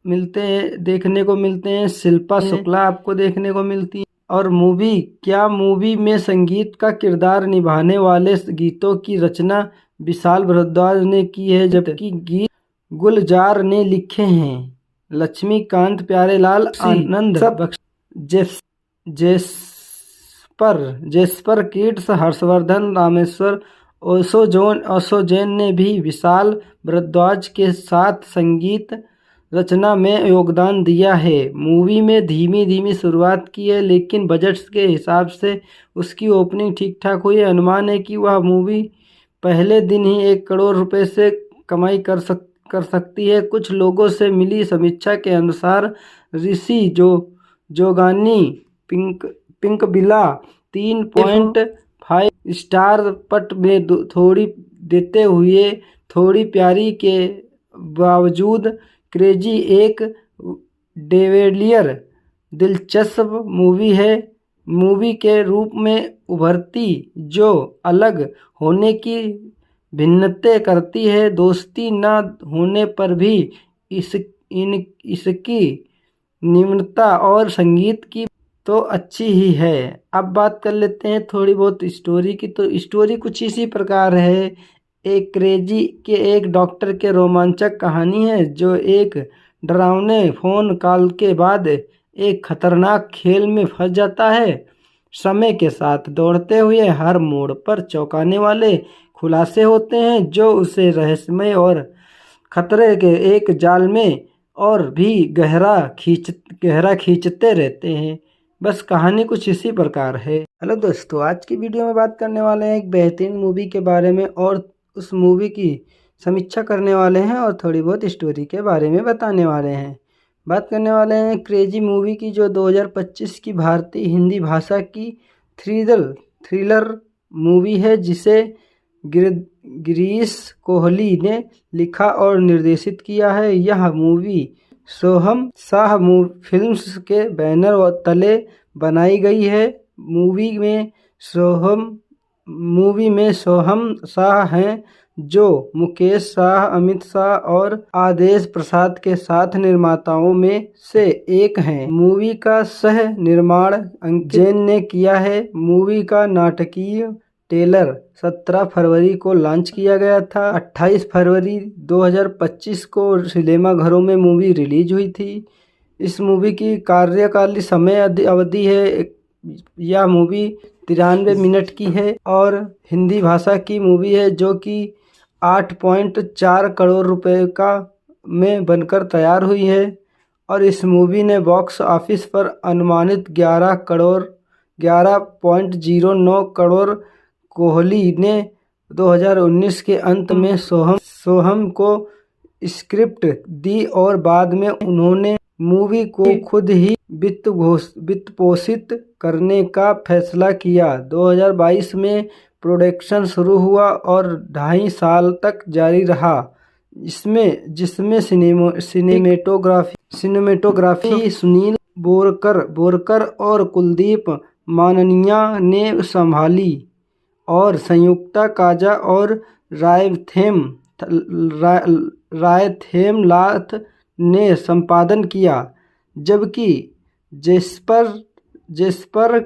देखने को मिलते हैं, शिल्पा शुक्ला आपको देखने को मिलती है। और मूवी में संगीत का किरदार निभाने वाले गीतों की रचना विशाल भारद्वाज ने की है, जबकि गीत गुलजार ने लिखे हैं। लक्ष्मीकांत प्यारेलाल, आनंद जेस्पर किड्स, हर्षवर्धन रामेश्वर, ओशो जैन ने भी विशाल भारद्वाज के साथ संगीत रचना में योगदान दिया है। मूवी में धीमी शुरुआत की है, लेकिन बजट के हिसाब से उसकी ओपनिंग ठीक ठाक हुई है। अनुमान है कि वह मूवी पहले दिन ही 1 करोड़ रुपए से कमाई कर सकती है। कुछ लोगों से मिली समीक्षा के अनुसार ऋषि जोगानी पिंकबिला 3.5 स्टार पट में थोड़ी देते हुए थोड़ी प्यारी के बावजूद क्रेजी एक डेविलियर दिलचस्प मूवी है। मूवी के रूप में उभरती, जो अलग होने की भिन्नतें करती है। दोस्ती न होने पर भी इसकी निम्नता और संगीत की तो अच्छी ही है। अब बात कर लेते हैं थोड़ी बहुत स्टोरी की, तो स्टोरी कुछ इसी प्रकार है। एक क्रेजी के एक डॉक्टर के रोमांचक कहानी है, जो एक डरावने फोन कॉल के बाद एक खतरनाक खेल में फंस जाता है। समय के साथ दौड़ते हुए हर मोड़ पर चौंकाने वाले खुलासे होते हैं, जो उसे रहस्यमय और खतरे के एक जाल में और भी गहरा खींचते रहते हैं। बस कहानी कुछ इसी प्रकार है। हेलो दोस्तों, आज की वीडियो में बात करने वाले हैं एक बेहतरीन मूवी के बारे में और उस मूवी की समीक्षा करने वाले हैं और थोड़ी बहुत स्टोरी के बारे में बताने वाले हैं। बात करने वाले हैं क्रेजी मूवी की, जो 2025 की भारतीय हिंदी भाषा की थ्रिलर मूवी है, जिसे गिरीश कोहली ने लिखा और निर्देशित किया है। यह मूवी सोहम शाह फिल्म्स के बैनर तले बनाई गई है। मूवी में सोहम शाह हैं, जो मुकेश शाह, अमित शाह और आदेश प्रसाद के साथ निर्माताओं में से एक हैं। मूवी का सह निर्माण अंकित जैन ने किया है। मूवी का नाटकीय ट्रेलर 17 फरवरी को लॉन्च किया गया था। 28 फरवरी 2025 को सिनेमाघरों में मूवी रिलीज हुई थी। इस मूवी की कार्यकालीन समय अवधि है, यह मूवी 93 मिनट की है और हिंदी भाषा की मूवी है, जो कि 8.4 करोड़ रुपए का में बनकर तैयार हुई है। और इस मूवी ने बॉक्स ऑफिस पर अनुमानित 11.09 करोड़। कोहली ने 2019 के अंत में सोहम को स्क्रिप्ट दी और बाद में उन्होंने मूवी को खुद ही वित्त पोषित करने का फैसला किया। 2022 में प्रोडक्शन शुरू हुआ और 2.5 साल तक जारी रहा, जिसमें सिनेमेटोग्राफी सुनील बोरकर और कुलदीप माननिया ने संभाली और संयुक्ता काजा और रायथेमलाथ ने संपादन किया, जबकि जेस्पर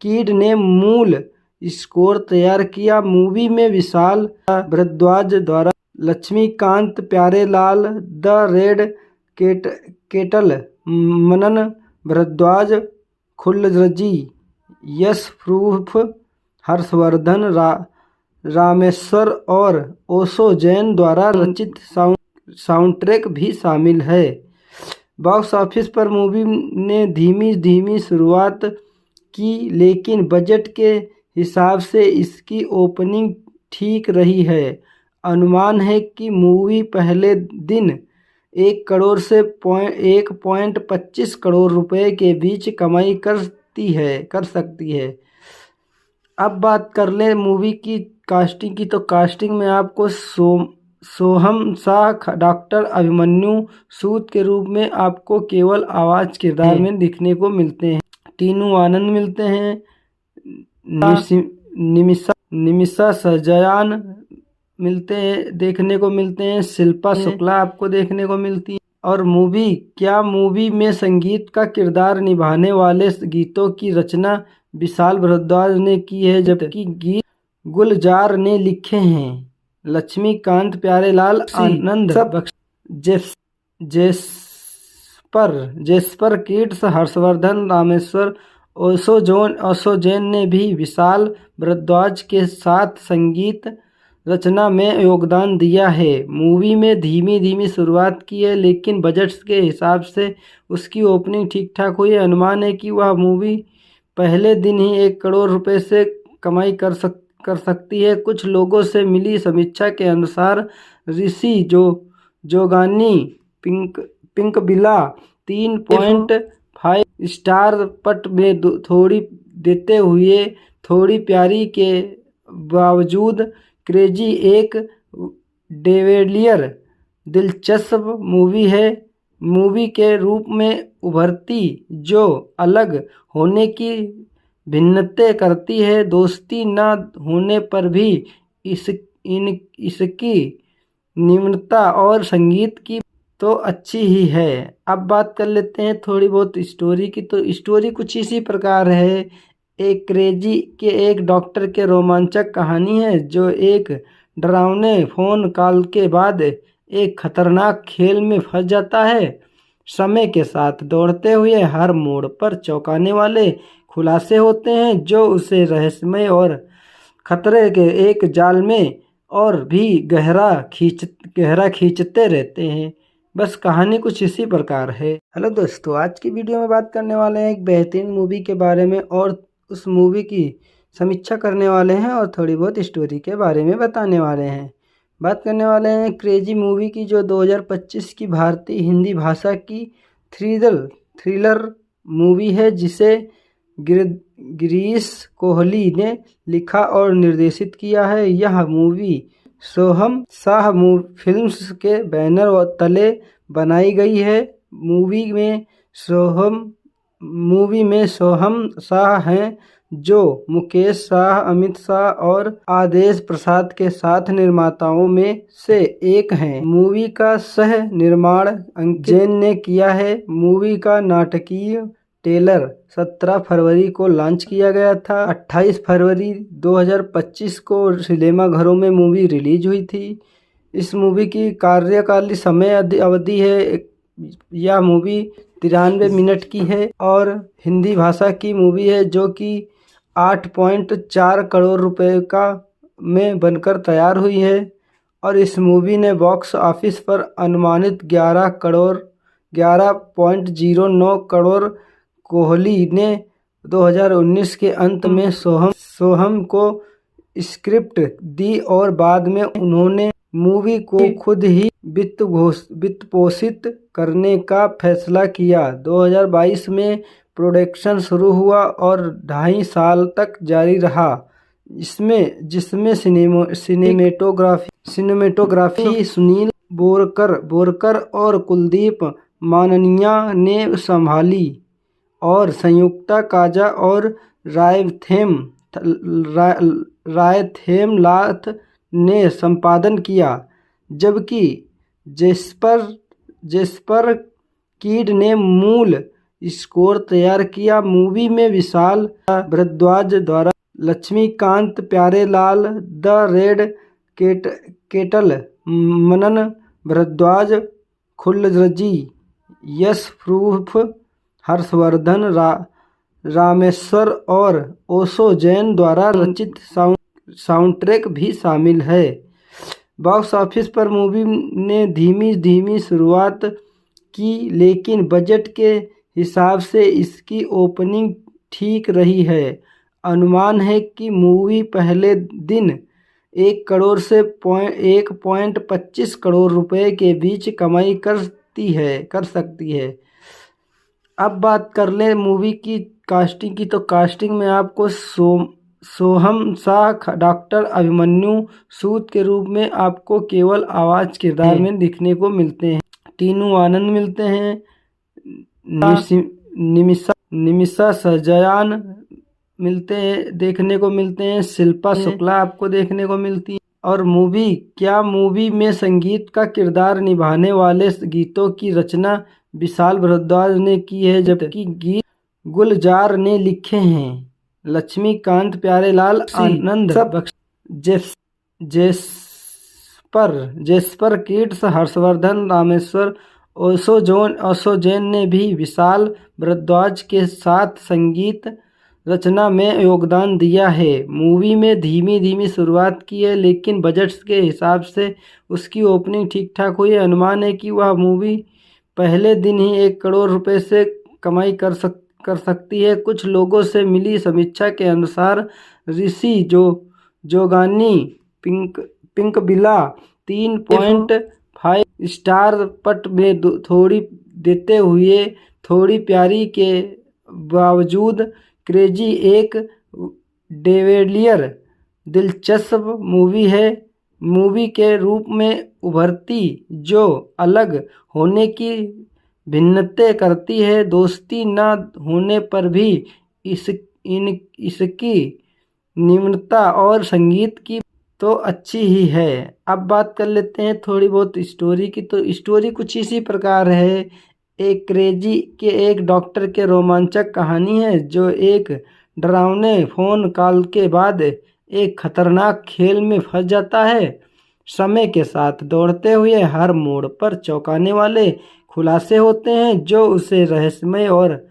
कीड ने मूल स्कोर तैयार किया। मूवी में विशाल भारद्वाज द्वारा Laxmikant Pyarelal, the Red Kettle Manan Bhardwaj, Khullar ji, Yash proof, Harshvardhan Rameshwar और ओशो जैन द्वारा रचित साउंडट्रैक भी शामिल है। बॉक्स ऑफिस पर मूवी ने धीमी शुरुआत की, लेकिन बजट के हिसाब से इसकी ओपनिंग ठीक रही है। अनुमान है कि मूवी पहले दिन 1 करोड़ से 1.25 करोड़ रुपए के बीच कमाई कर सकती है। अब बात कर लें मूवी की कास्टिंग की, तो कास्टिंग में आपको सोहम शाह डॉक्टर अभिमन्यु सूद के रूप में आपको केवल आवाज किरदार में दिखने को मिलते हैं। टीनू आनंद मिलते हैं, निमिषा सजयान देखने को मिलते हैं, शिल्पा शुक्ला आपको देखने को मिलती है। और मूवी में संगीत का किरदार निभाने वाले गीतों की रचना विशाल भारद्वाज ने की है, जबकि गीत गुलजार ने लिखे हैं। लक्ष्मीकांत प्यारेलाल, आनंद जेस्पर किड्स, हर्षवर्धन रामेश्वर, ओशो जैन ने भी विशाल भारद्वाज के साथ संगीत रचना में योगदान दिया है। मूवी में धीमी शुरुआत की है, लेकिन बजट के हिसाब से उसकी ओपनिंग ठीक ठाक हुई है। अनुमान है कि वह मूवी पहले दिन ही 1 करोड़ रुपए से कमाई कर सकती है। कुछ लोगों से मिली समीक्षा के अनुसार ऋषि जोगानी पिंकबिला 3.5 स्टार पट में थोड़ी देते हुए थोड़ी प्यारी के बावजूद क्रेजी एक डेविलियर दिलचस्प मूवी है। मूवी के रूप में उभरती, जो अलग होने की भिन्नतें करती है। दोस्ती न होने पर भी इसकी निम्नता और संगीत की तो अच्छी ही है। अब बात कर लेते हैं थोड़ी बहुत स्टोरी की, तो स्टोरी कुछ इसी प्रकार है। एक क्रेजी के एक डॉक्टर के रोमांचक कहानी है, जो एक डरावने फोन कॉल के बाद एक खतरनाक खेल में फंस जाता है। समय के साथ दौड़ते हुए हर मोड़ पर चौंकाने वाले खुलासे होते हैं, जो उसे रहस्यमय और खतरे के एक जाल में और भी गहरा खींचते रहते हैं। बस कहानी कुछ इसी प्रकार है। हेलो दोस्तों, आज की वीडियो में बात करने वाले हैं एक बेहतरीन मूवी के बारे में और उस मूवी की समीक्षा करने वाले हैं और थोड़ी बहुत स्टोरी के बारे में बताने वाले हैं। बात करने वाले हैं क्रेजी मूवी की, जो 2025 की भारतीय हिंदी भाषा की थ्रिलर मूवी है, जिसे गिरीश कोहली ने लिखा और निर्देशित किया है। यह मूवी सोहम शाह फिल्म्स के बैनर तले बनाई गई है। मूवी में सोहम शाह हैं, जो मुकेश शाह, अमित शाह और आदेश प्रसाद के साथ निर्माताओं में से एक हैं। मूवी का सह निर्माण अंकित जैन ने किया है। मूवी का नाटकीय ट्रेलर 17 फरवरी को लॉन्च किया गया था। 28 फरवरी 2025 को सिनेमाघरों में मूवी रिलीज हुई थी। इस मूवी की कार्यकालीन समय अवधि है, यह मूवी 93 मिनट की है और हिंदी भाषा की मूवी है, जो कि 8.4 करोड़ रुपए का में बनकर तैयार हुई है। और इस मूवी ने बॉक्स ऑफिस पर अनुमानित 11.09 करोड़। कोहली ने 2019 के अंत में सोहम को स्क्रिप्ट दी और बाद में उन्होंने मूवी को खुद ही वित्त पोषित करने का फैसला किया। 2022 में प्रोडक्शन शुरू हुआ और 2.5 साल तक जारी रहा, जिसमें सिनेमेटोग्राफी सुनील बोरकर और कुलदीप माननिया ने संभाली और संयुक्ता काजा और रायथेमलाथ ने संपादन किया, जबकि जेस्पर कीड ने मूल स्कोर तैयार किया। मूवी में विशाल भारद्वाज द्वारा Laxmikant Pyarelal, the Red Kettle Manan Bhardwaj, Khullar ji, Yash proof, Harshvardhan Rameshwar और ओशो जैन द्वारा रचित साउंडट्रैक भी शामिल है। बॉक्स ऑफिस पर मूवी ने धीमी शुरुआत की, लेकिन बजट के हिसाब से इसकी ओपनिंग ठीक रही है। अनुमान है कि मूवी पहले दिन 1 करोड़ से 1.25 करोड़ रुपए के बीच कमाई कर सकती है। अब बात कर लें मूवी की कास्टिंग की, तो कास्टिंग में आपको सोहम शाह डॉक्टर अभिमन्यु सूद के रूप में आपको केवल आवाज किरदार में दिखने को मिलते हैं। टीनू आनंद मिलते हैं, निमिषा सजयान देखने को मिलते हैं, शिल्पा शुक्ला आपको देखने को मिलती है। और मूवी में संगीत का किरदार निभाने वाले गीतों की रचना विशाल भारद्वाज ने की है, जबकि गीत गुलजार ने लिखे हैं। लक्ष्मीकांत प्यारेलाल, आनंद जेस्पर किड्स, हर्षवर्धन रामेश्वर, ओशो जैन ने भी विशाल भारद्वाज के साथ संगीत रचना में योगदान दिया है। मूवी में धीमी शुरुआत की है, लेकिन बजट के हिसाब से उसकी ओपनिंग ठीक ठाक हुई है। अनुमान है कि वह मूवी पहले दिन ही 1 करोड़ रुपए से कमाई कर सकती है। कुछ लोगों से मिली समीक्षा के अनुसार ऋषि जोगानी पिंकबिला 3.5 स्टार पट में थोड़ी देते हुए थोड़ी प्यारी के बावजूद क्रेजी एक डेविलियर दिलचस्प मूवी है। मूवी के रूप में उभरती, जो अलग होने की भिन्नतें करती है। दोस्ती न होने पर भी इसकी निम्नता और संगीत की तो अच्छी ही है। अब बात कर लेते हैं थोड़ी बहुत स्टोरी की, तो स्टोरी कुछ इसी प्रकार है। एक क्रेजी के एक डॉक्टर के रोमांचक कहानी है, जो एक डरावने फोन कॉल के बाद एक खतरनाक खेल में फंस जाता है। समय के साथ दौड़ते हुए हर मोड़ पर चौंकाने वाले खुलासे होते हैं, जो उसे रहस्यमय और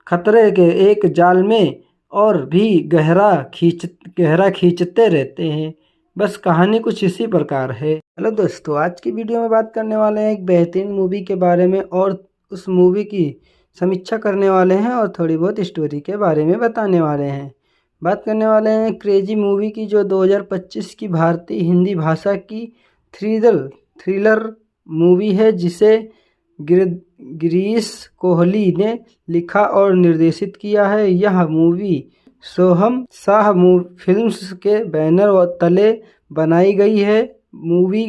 खतरे के एक जाल में और भी गहरा खींचते रहते हैं। बस कहानी कुछ इसी प्रकार है। हेलो दोस्तों, आज की वीडियो में बात करने वाले हैं एक बेहतरीन मूवी के बारे में और उस मूवी की समीक्षा करने वाले हैं और थोड़ी बहुत स्टोरी के बारे में बताने वाले हैं। बात करने वाले हैं क्रेजी मूवी की, जो 2025 की भारतीय हिंदी भाषा की थ्रिलर मूवी है, जिसे गिरीश कोहली ने लिखा और निर्देशित किया है। यह मूवी सोहम शाह फिल्म्स के बैनर तले बनाई गई है। मूवी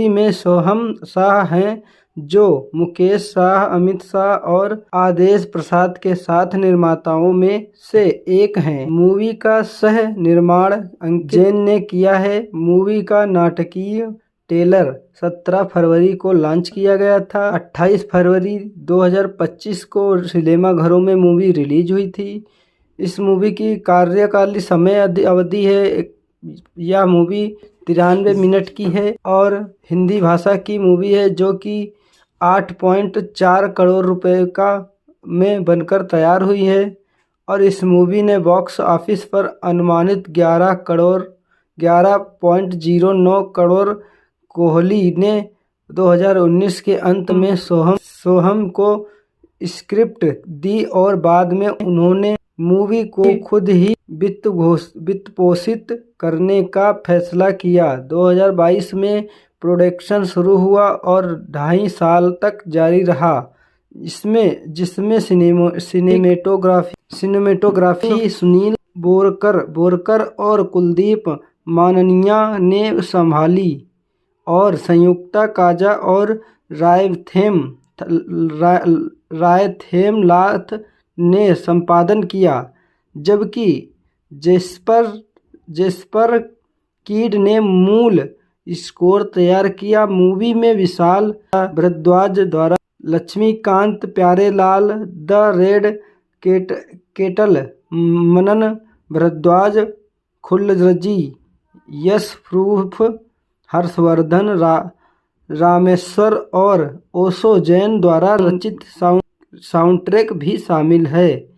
में सोहम शाह हैं, जो मुकेश शाह, अमित शाह और आदेश प्रसाद के साथ निर्माताओं में से एक हैं। मूवी का सह निर्माण अंकित जैन ने किया है। मूवी का नाटकीय ट्रेलर 17 फरवरी को लॉन्च किया गया था। 28 फरवरी 2025 को सिनेमाघरों में मूवी रिलीज हुई थी। इस मूवी की कार्यकालीन समय अवधि है, यह मूवी 93 मिनट की है और हिंदी भाषा की मूवी है, जो कि 8.4 करोड़ रुपए का में बनकर तैयार हुई है। और इस मूवी ने बॉक्स ऑफिस पर अनुमानित 11.09 करोड़। कोहली ने 2019 के अंत में सोहम को स्क्रिप्ट दी और बाद में उन्होंने मूवी को खुद ही वित्त पोषित करने का फैसला किया। 2022 में प्रोडक्शन शुरू हुआ और 2.5 साल तक जारी रहा, जिसमें सिनेमेटोग्राफी सुनील बोरकर और कुलदीप माननिया ने संभाली और संयुक्ता काजा और रायथेमलाथ ने संपादन किया, जबकि जेस्पर कीड ने मूल स्कोर तैयार किया। मूवी में विशाल भारद्वाज द्वारा Laxmikant Pyarelal, the Red Kettle Manan Bhardwaj, Khullar ji, Yash proof, Harshvardhan Rameshwar और ओशो जैन द्वारा रचित साउंडट्रैक भी शामिल है।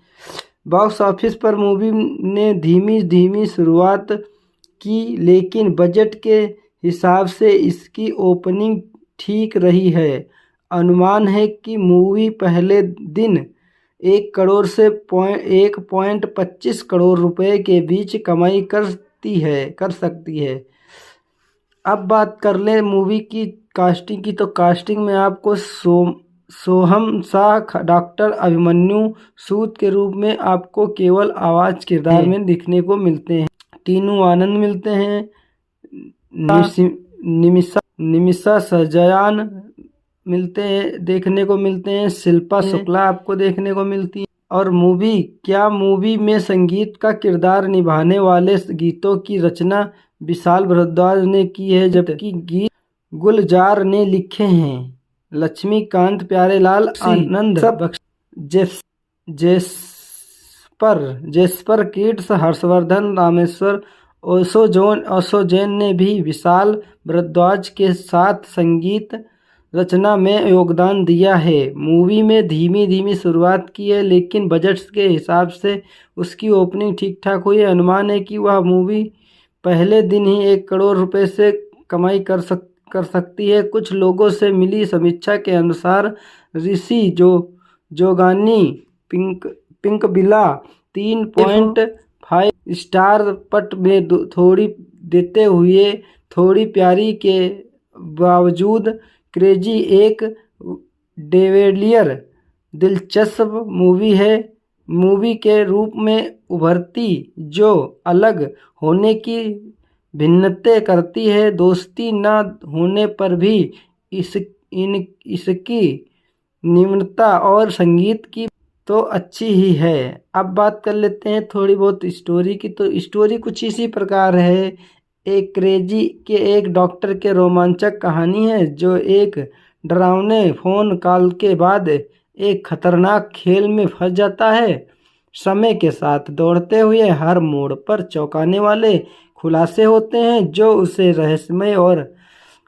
बॉक्स ऑफिस पर मूवी ने धीमी शुरुआत की, लेकिन बजट के हिसाब से इसकी ओपनिंग ठीक रही है। अनुमान है कि मूवी पहले दिन 1 करोड़ से 1.25 करोड़ रुपए के बीच कमाई कर सकती है। अब बात कर लें मूवी की कास्टिंग की, तो कास्टिंग में आपको सोहम शाह डॉक्टर अभिमन्यु सूद के रूप में आपको केवल आवाज किरदार में दिखने को मिलते हैं। टीनू आनंद मिलते हैं, निमिषा सजयान देखने को मिलते हैं, शिल्पा शुक्ला आपको देखने को मिलती है। और मूवी में संगीत का किरदार निभाने वाले गीतों की रचना विशाल भारद्वाज ने की है, जबकि गीत गुलजार ने लिखे हैं। लक्ष्मीकांत प्यारेलाल, आनंद जेस्पर किड्स, हर्षवर्धन रामेश्वर, ओशो जैन ने भी विशाल भारद्वाज के साथ संगीत रचना में योगदान दिया है। मूवी में धीमी शुरुआत की है, लेकिन बजट के हिसाब से उसकी ओपनिंग ठीक ठाक हुई है। अनुमान है कि वह मूवी पहले दिन ही 1 करोड़ रुपए से कमाई कर सकती है। कुछ लोगों से मिली समीक्षा के अनुसार ऋषि जोगानी पिंकबिला 3.5 स्टार पट में थोड़ी देते हुए थोड़ी प्यारी के बावजूद क्रेजी एक डेविलियर दिलचस्प मूवी है। मूवी के रूप में उभरती, जो अलग होने की भिन्नतें करती है। दोस्ती न होने पर भी इसकी निम्नता और संगीत की तो अच्छी ही है। अब बात कर लेते हैं थोड़ी बहुत स्टोरी की, तो स्टोरी कुछ इसी प्रकार है। एक क्रेजी के एक डॉक्टर के रोमांचक कहानी है, जो एक डरावने फोन कॉल के बाद एक खतरनाक खेल में फंस जाता है। समय के साथ दौड़ते हुए हर मोड़ पर चौंकाने वाले खुलासे होते हैं, जो उसे रहस्यमय और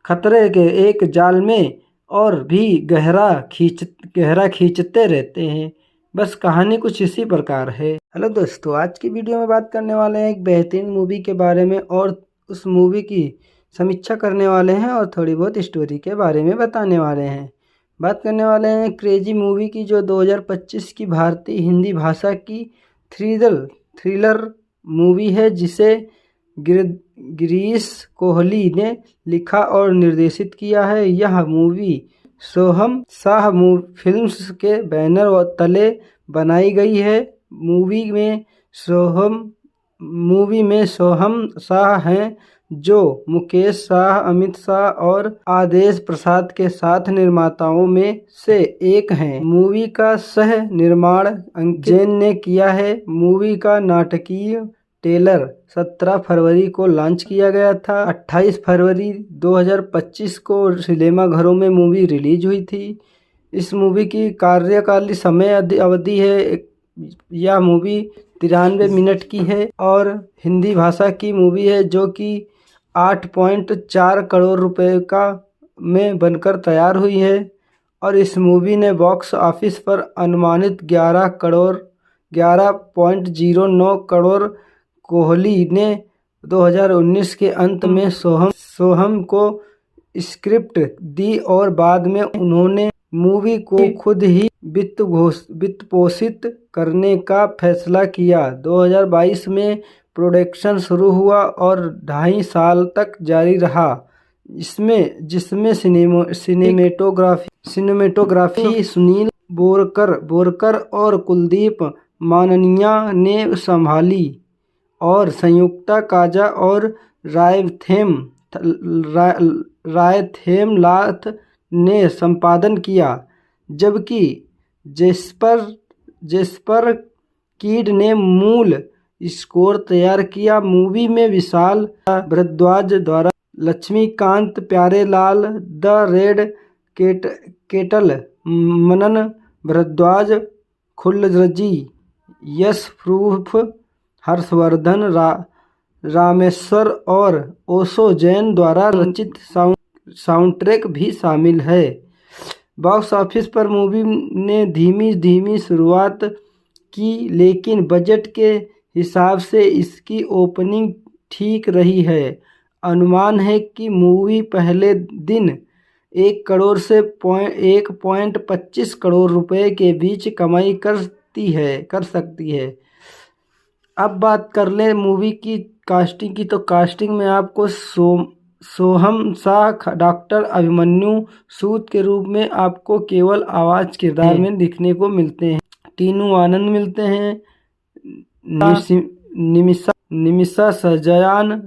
खतरे के एक जाल में और भी गहरा खींचते रहते हैं। बस कहानी कुछ इसी प्रकार है। हेलो दोस्तों, आज की वीडियो में बात करने वाले हैं एक बेहतरीन मूवी के बारे में और उस मूवी की समीक्षा करने वाले हैं और थोड़ी बहुत स्टोरी के बारे में बताने वाले हैं। बात करने वाले हैं क्रेजी मूवी की, जो 2025 की भारतीय हिंदी भाषा की थ्रिलर मूवी है, जिसे गिरीश कोहली ने लिखा और निर्देशित किया है। यह मूवी सोहम शाह फिल्म्स के बैनर तले बनाई गई है। मूवी में सोहम शाह हैं, जो मुकेश शाह, अमित शाह और आदेश प्रसाद के साथ निर्माताओं में से एक हैं। मूवी का सह निर्माण अंकित जैन ने किया है। मूवी का नाटकीय ट्रेलर 17 फरवरी को लॉन्च किया गया था। 28 फरवरी 2025 को सिनेमाघरों में मूवी रिलीज हुई थी। इस मूवी की कार्यकालीन समय अवधि है, यह मूवी 93 मिनट की है और हिंदी भाषा की मूवी है, जो कि 8.4 करोड़ रुपए का में बनकर तैयार हुई है। और इस मूवी ने बॉक्स ऑफिस पर अनुमानित 11.09 करोड़। कोहली ने 2019 के अंत में सोहम को स्क्रिप्ट दी और बाद में उन्होंने मूवी को खुद ही वित्त पोषित करने का फैसला किया। 2022 में प्रोडक्शन शुरू हुआ और 2.5 साल तक जारी रहा, जिसमें सिनेमेटोग्राफी सुनील बोरकर और कुलदीप माननिया ने संभाली और संयुक्ता काजा और रायथेमलाथ ने संपादन किया, जबकि जेस्पर कीड ने मूल स्कोर तैयार किया। मूवी में विशाल भारद्वाज द्वारा Laxmikant Pyarelal, the Red Kettle Manan Bhardwaj, Khullar ji, Yash proof, Harshvardhan Rameshwar और ओशो जैन द्वारा रचित साउंडट्रैक भी शामिल है। बॉक्स ऑफिस पर मूवी ने धीमी शुरुआत की, लेकिन बजट के हिसाब से इसकी ओपनिंग ठीक रही है। अनुमान है कि मूवी पहले दिन 1 करोड़ से 1.25 करोड़ रुपए के बीच कमाई कर सकती है। अब बात कर लें मूवी की कास्टिंग की, तो कास्टिंग में आपको सोहम शाह डॉक्टर अभिमन्यु सूद के रूप में आपको केवल आवाज किरदार में दिखने को मिलते हैं। टीनू आनंद मिलते हैं, निमिषा सजयान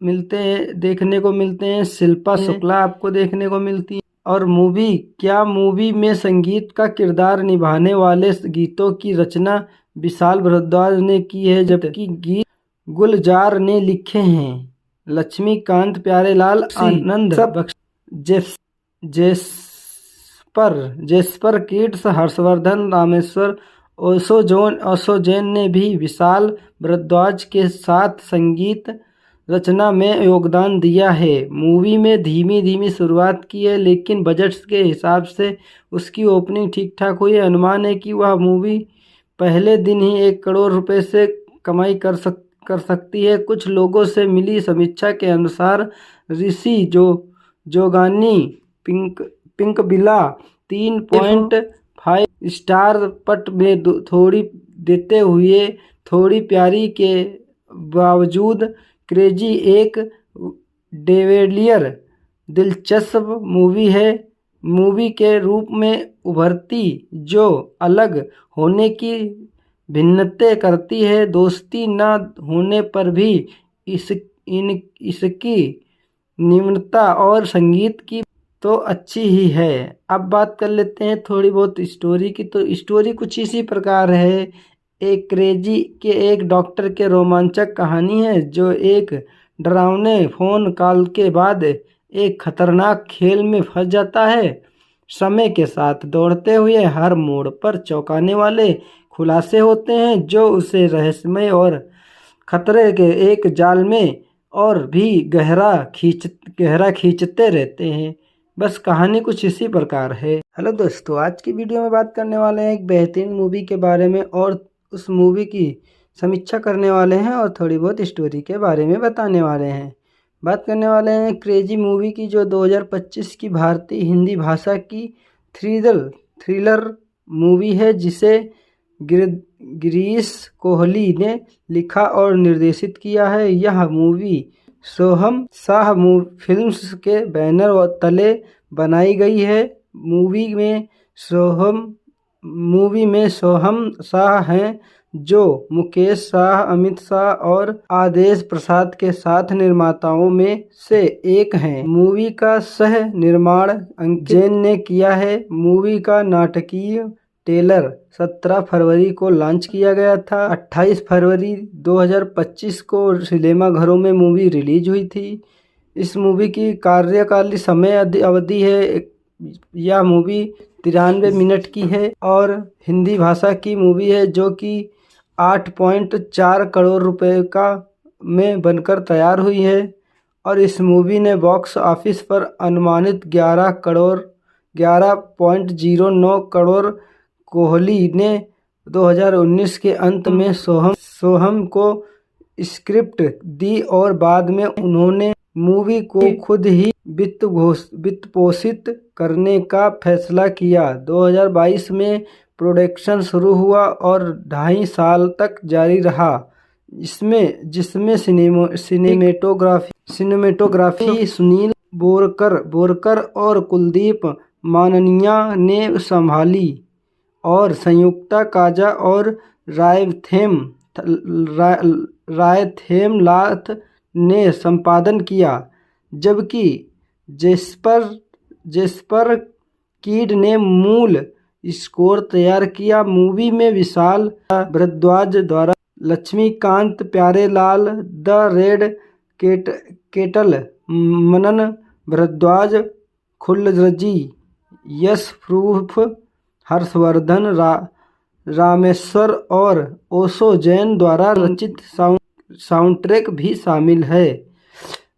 देखने को मिलते हैं, शिल्पा शुक्ला आपको देखने को मिलती है। और मूवी में संगीत का किरदार निभाने वाले गीतों की रचना विशाल भारद्वाज ने की है, जबकि गीत गुलजार ने लिखे हैं। लक्ष्मीकांत प्यारेलाल, आनंद जेस्पर किड्स, हर्षवर्धन रामेश्वर, ओशो जैन ने भी विशाल भारद्वाज के साथ संगीत रचना में योगदान दिया है। मूवी में धीमी शुरुआत की है, लेकिन बजट के हिसाब से उसकी ओपनिंग ठीक ठाक हुई है। अनुमान है कि वह मूवी पहले दिन ही 1 करोड़ रुपए से कमाई कर सकती है। कुछ लोगों से मिली समीक्षा के अनुसार ऋषि जोगानी पिंकबिला 3.5 स्टार पट में थोड़ी देते हुए थोड़ी प्यारी के बावजूद क्रेजी एक डेविलियर दिलचस्प मूवी के रूप में उभरती, जो अलग होने की भिन्नतें करती है। दोस्ती न होने पर भी इसकी निम्नता और संगीत की तो अच्छी ही है। अब बात कर लेते हैं थोड़ी बहुत स्टोरी की, तो स्टोरी कुछ इसी प्रकार है। एक क्रेजी के एक डॉक्टर के रोमांचक कहानी है, जो एक डरावने फोन कॉल के बाद एक खतरनाक खेल में फंस जाता है। समय के साथ दौड़ते हुए हर मोड़ पर चौंकाने वाले खुलासे होते हैं, जो उसे रहस्यमय और खतरे के एक जाल में और भी गहरा खींचते रहते हैं। बस कहानी कुछ इसी प्रकार है। हेलो दोस्तों, आज की वीडियो में बात करने वाले हैं एक बेहतरीन मूवी के बारे में और उस मूवी की समीक्षा करने वाले हैं और थोड़ी बहुत स्टोरी के बारे में बताने वाले हैं। बात करने वाले हैं क्रेजी मूवी की, जो 2025 की भारतीय हिंदी भाषा की थ्रिलर मूवी है, जिसे गिरीश कोहली ने लिखा और निर्देशित किया है। यह मूवी सोहम शाह फिल्म्स के बैनर तले बनाई गई है। मूवी में सोहम शाह हैं, जो मुकेश शाह, अमित शाह और आदेश प्रसाद के साथ निर्माताओं में से एक हैं। मूवी का सह निर्माण अंकित जैन ने किया है। मूवी का नाटकीय ट्रेलर 17 फरवरी को लॉन्च किया गया था। 28 फरवरी 2025 को सिनेमाघरों में मूवी रिलीज हुई थी। इस मूवी की कार्यकालीन समय अवधि है, यह मूवी 93 मिनट की है और हिंदी भाषा की मूवी है, जो कि 8.4 करोड़ रुपए का में बनकर तैयार हुई है। और इस मूवी ने बॉक्स ऑफिस पर अनुमानित 11.09 करोड़। कोहली ने 2019 के अंत में सोहम को स्क्रिप्ट दी और बाद में उन्होंने मूवी को खुद ही वित्त पोषित करने का फैसला किया। 2022 में प्रोडक्शन शुरू हुआ और 2.5 साल तक जारी रहा, जिसमें सिनेमेटोग्राफी सुनील बोरकर और कुलदीप माननिया ने संभाली और संयुक्ता काजा और रायथेमलाथ ने संपादन किया, जबकि जेस्पर कीड ने मूल स्कोर तैयार किया। मूवी में विशाल भारद्वाज द्वारा Laxmikant Pyarelal, the Red Kettle Manan Bhardwaj, Khullar ji, Yash proof, Harshvardhan Rameshwar और ओशो जैन द्वारा रचित साउंडट्रैक भी शामिल है।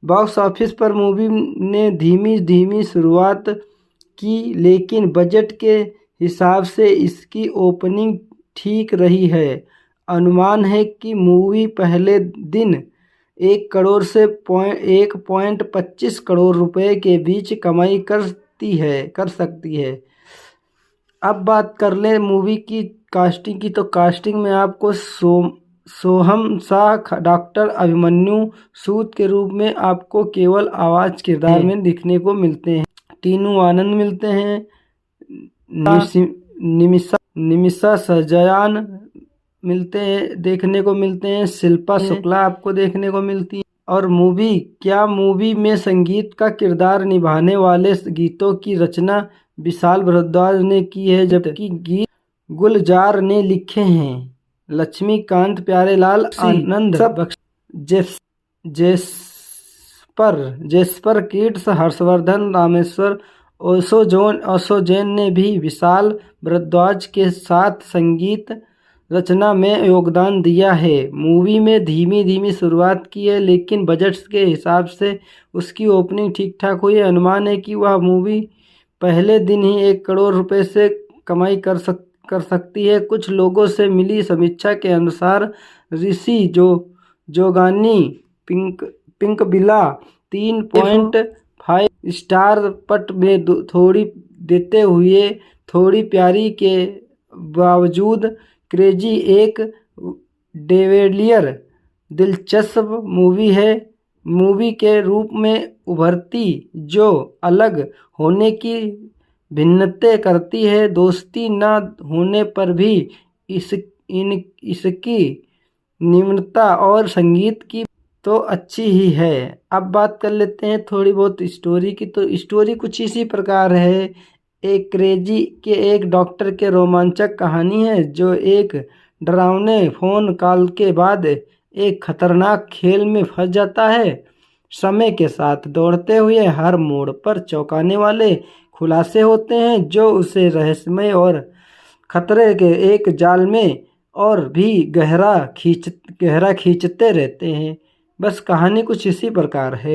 बॉक्स ऑफिस पर मूवी ने धीमी शुरुआत की, लेकिन बजट के हिसाब से इसकी ओपनिंग ठीक रही है। अनुमान है कि मूवी पहले दिन 1 करोड़ से 1.25 करोड़ रुपए के बीच कमाई कर सकती है। अब बात कर लें मूवी की कास्टिंग की, तो कास्टिंग में आपको सोहम शाह डॉक्टर अभिमन्यु सूद के रूप में आपको केवल आवाज किरदार में दिखने को मिलते हैं। टीनू आनंद मिलते हैं, निमिषा सजयान देखने को मिलते हैं, शिल्पा शुक्ला आपको देखने को मिलती है। और मूवी में संगीत का किरदार निभाने वाले गीतों की रचना विशाल भारद्वाज ने की है, जबकि गीत गुलजार ने लिखे हैं। लक्ष्मीकांत प्यारेलाल, आनंद जेस्पर किड्स, हर्षवर्धन रामेश्वर, ओशो जैन ने भी विशाल भारद्वाज के साथ संगीत रचना में योगदान दिया है। मूवी में धीमी शुरुआत की है, लेकिन बजट के हिसाब से उसकी ओपनिंग ठीक ठाक हुई है। अनुमान है कि वह मूवी पहले दिन ही 1 करोड़ रुपए से कमाई कर सकती है। कुछ लोगों से मिली समीक्षा के अनुसार ऋषि जोगानी पिंकबिला 3.5 स्टार पट में थोड़ी देते हुए थोड़ी प्यारी के बावजूद क्रेजी एक डेविलियर दिलचस्प मूवी के रूप में उभरती, जो अलग होने की भिन्नतें करती है। दोस्ती न होने पर भी इसकी निम्नता और संगीत की तो अच्छी ही है। अब बात कर लेते हैं थोड़ी बहुत स्टोरी की, तो स्टोरी कुछ इसी प्रकार है। एक क्रेजी के एक डॉक्टर के रोमांचक कहानी है, जो एक डरावने फोन कॉल के बाद एक खतरनाक खेल में फंस जाता है। समय के साथ दौड़ते हुए हर मोड़ पर चौंकाने वाले खुलासे होते हैं, जो उसे रहस्यमय और खतरे के एक जाल में और भी गहरा खींचते रहते हैं। बस कहानी कुछ इसी प्रकार है।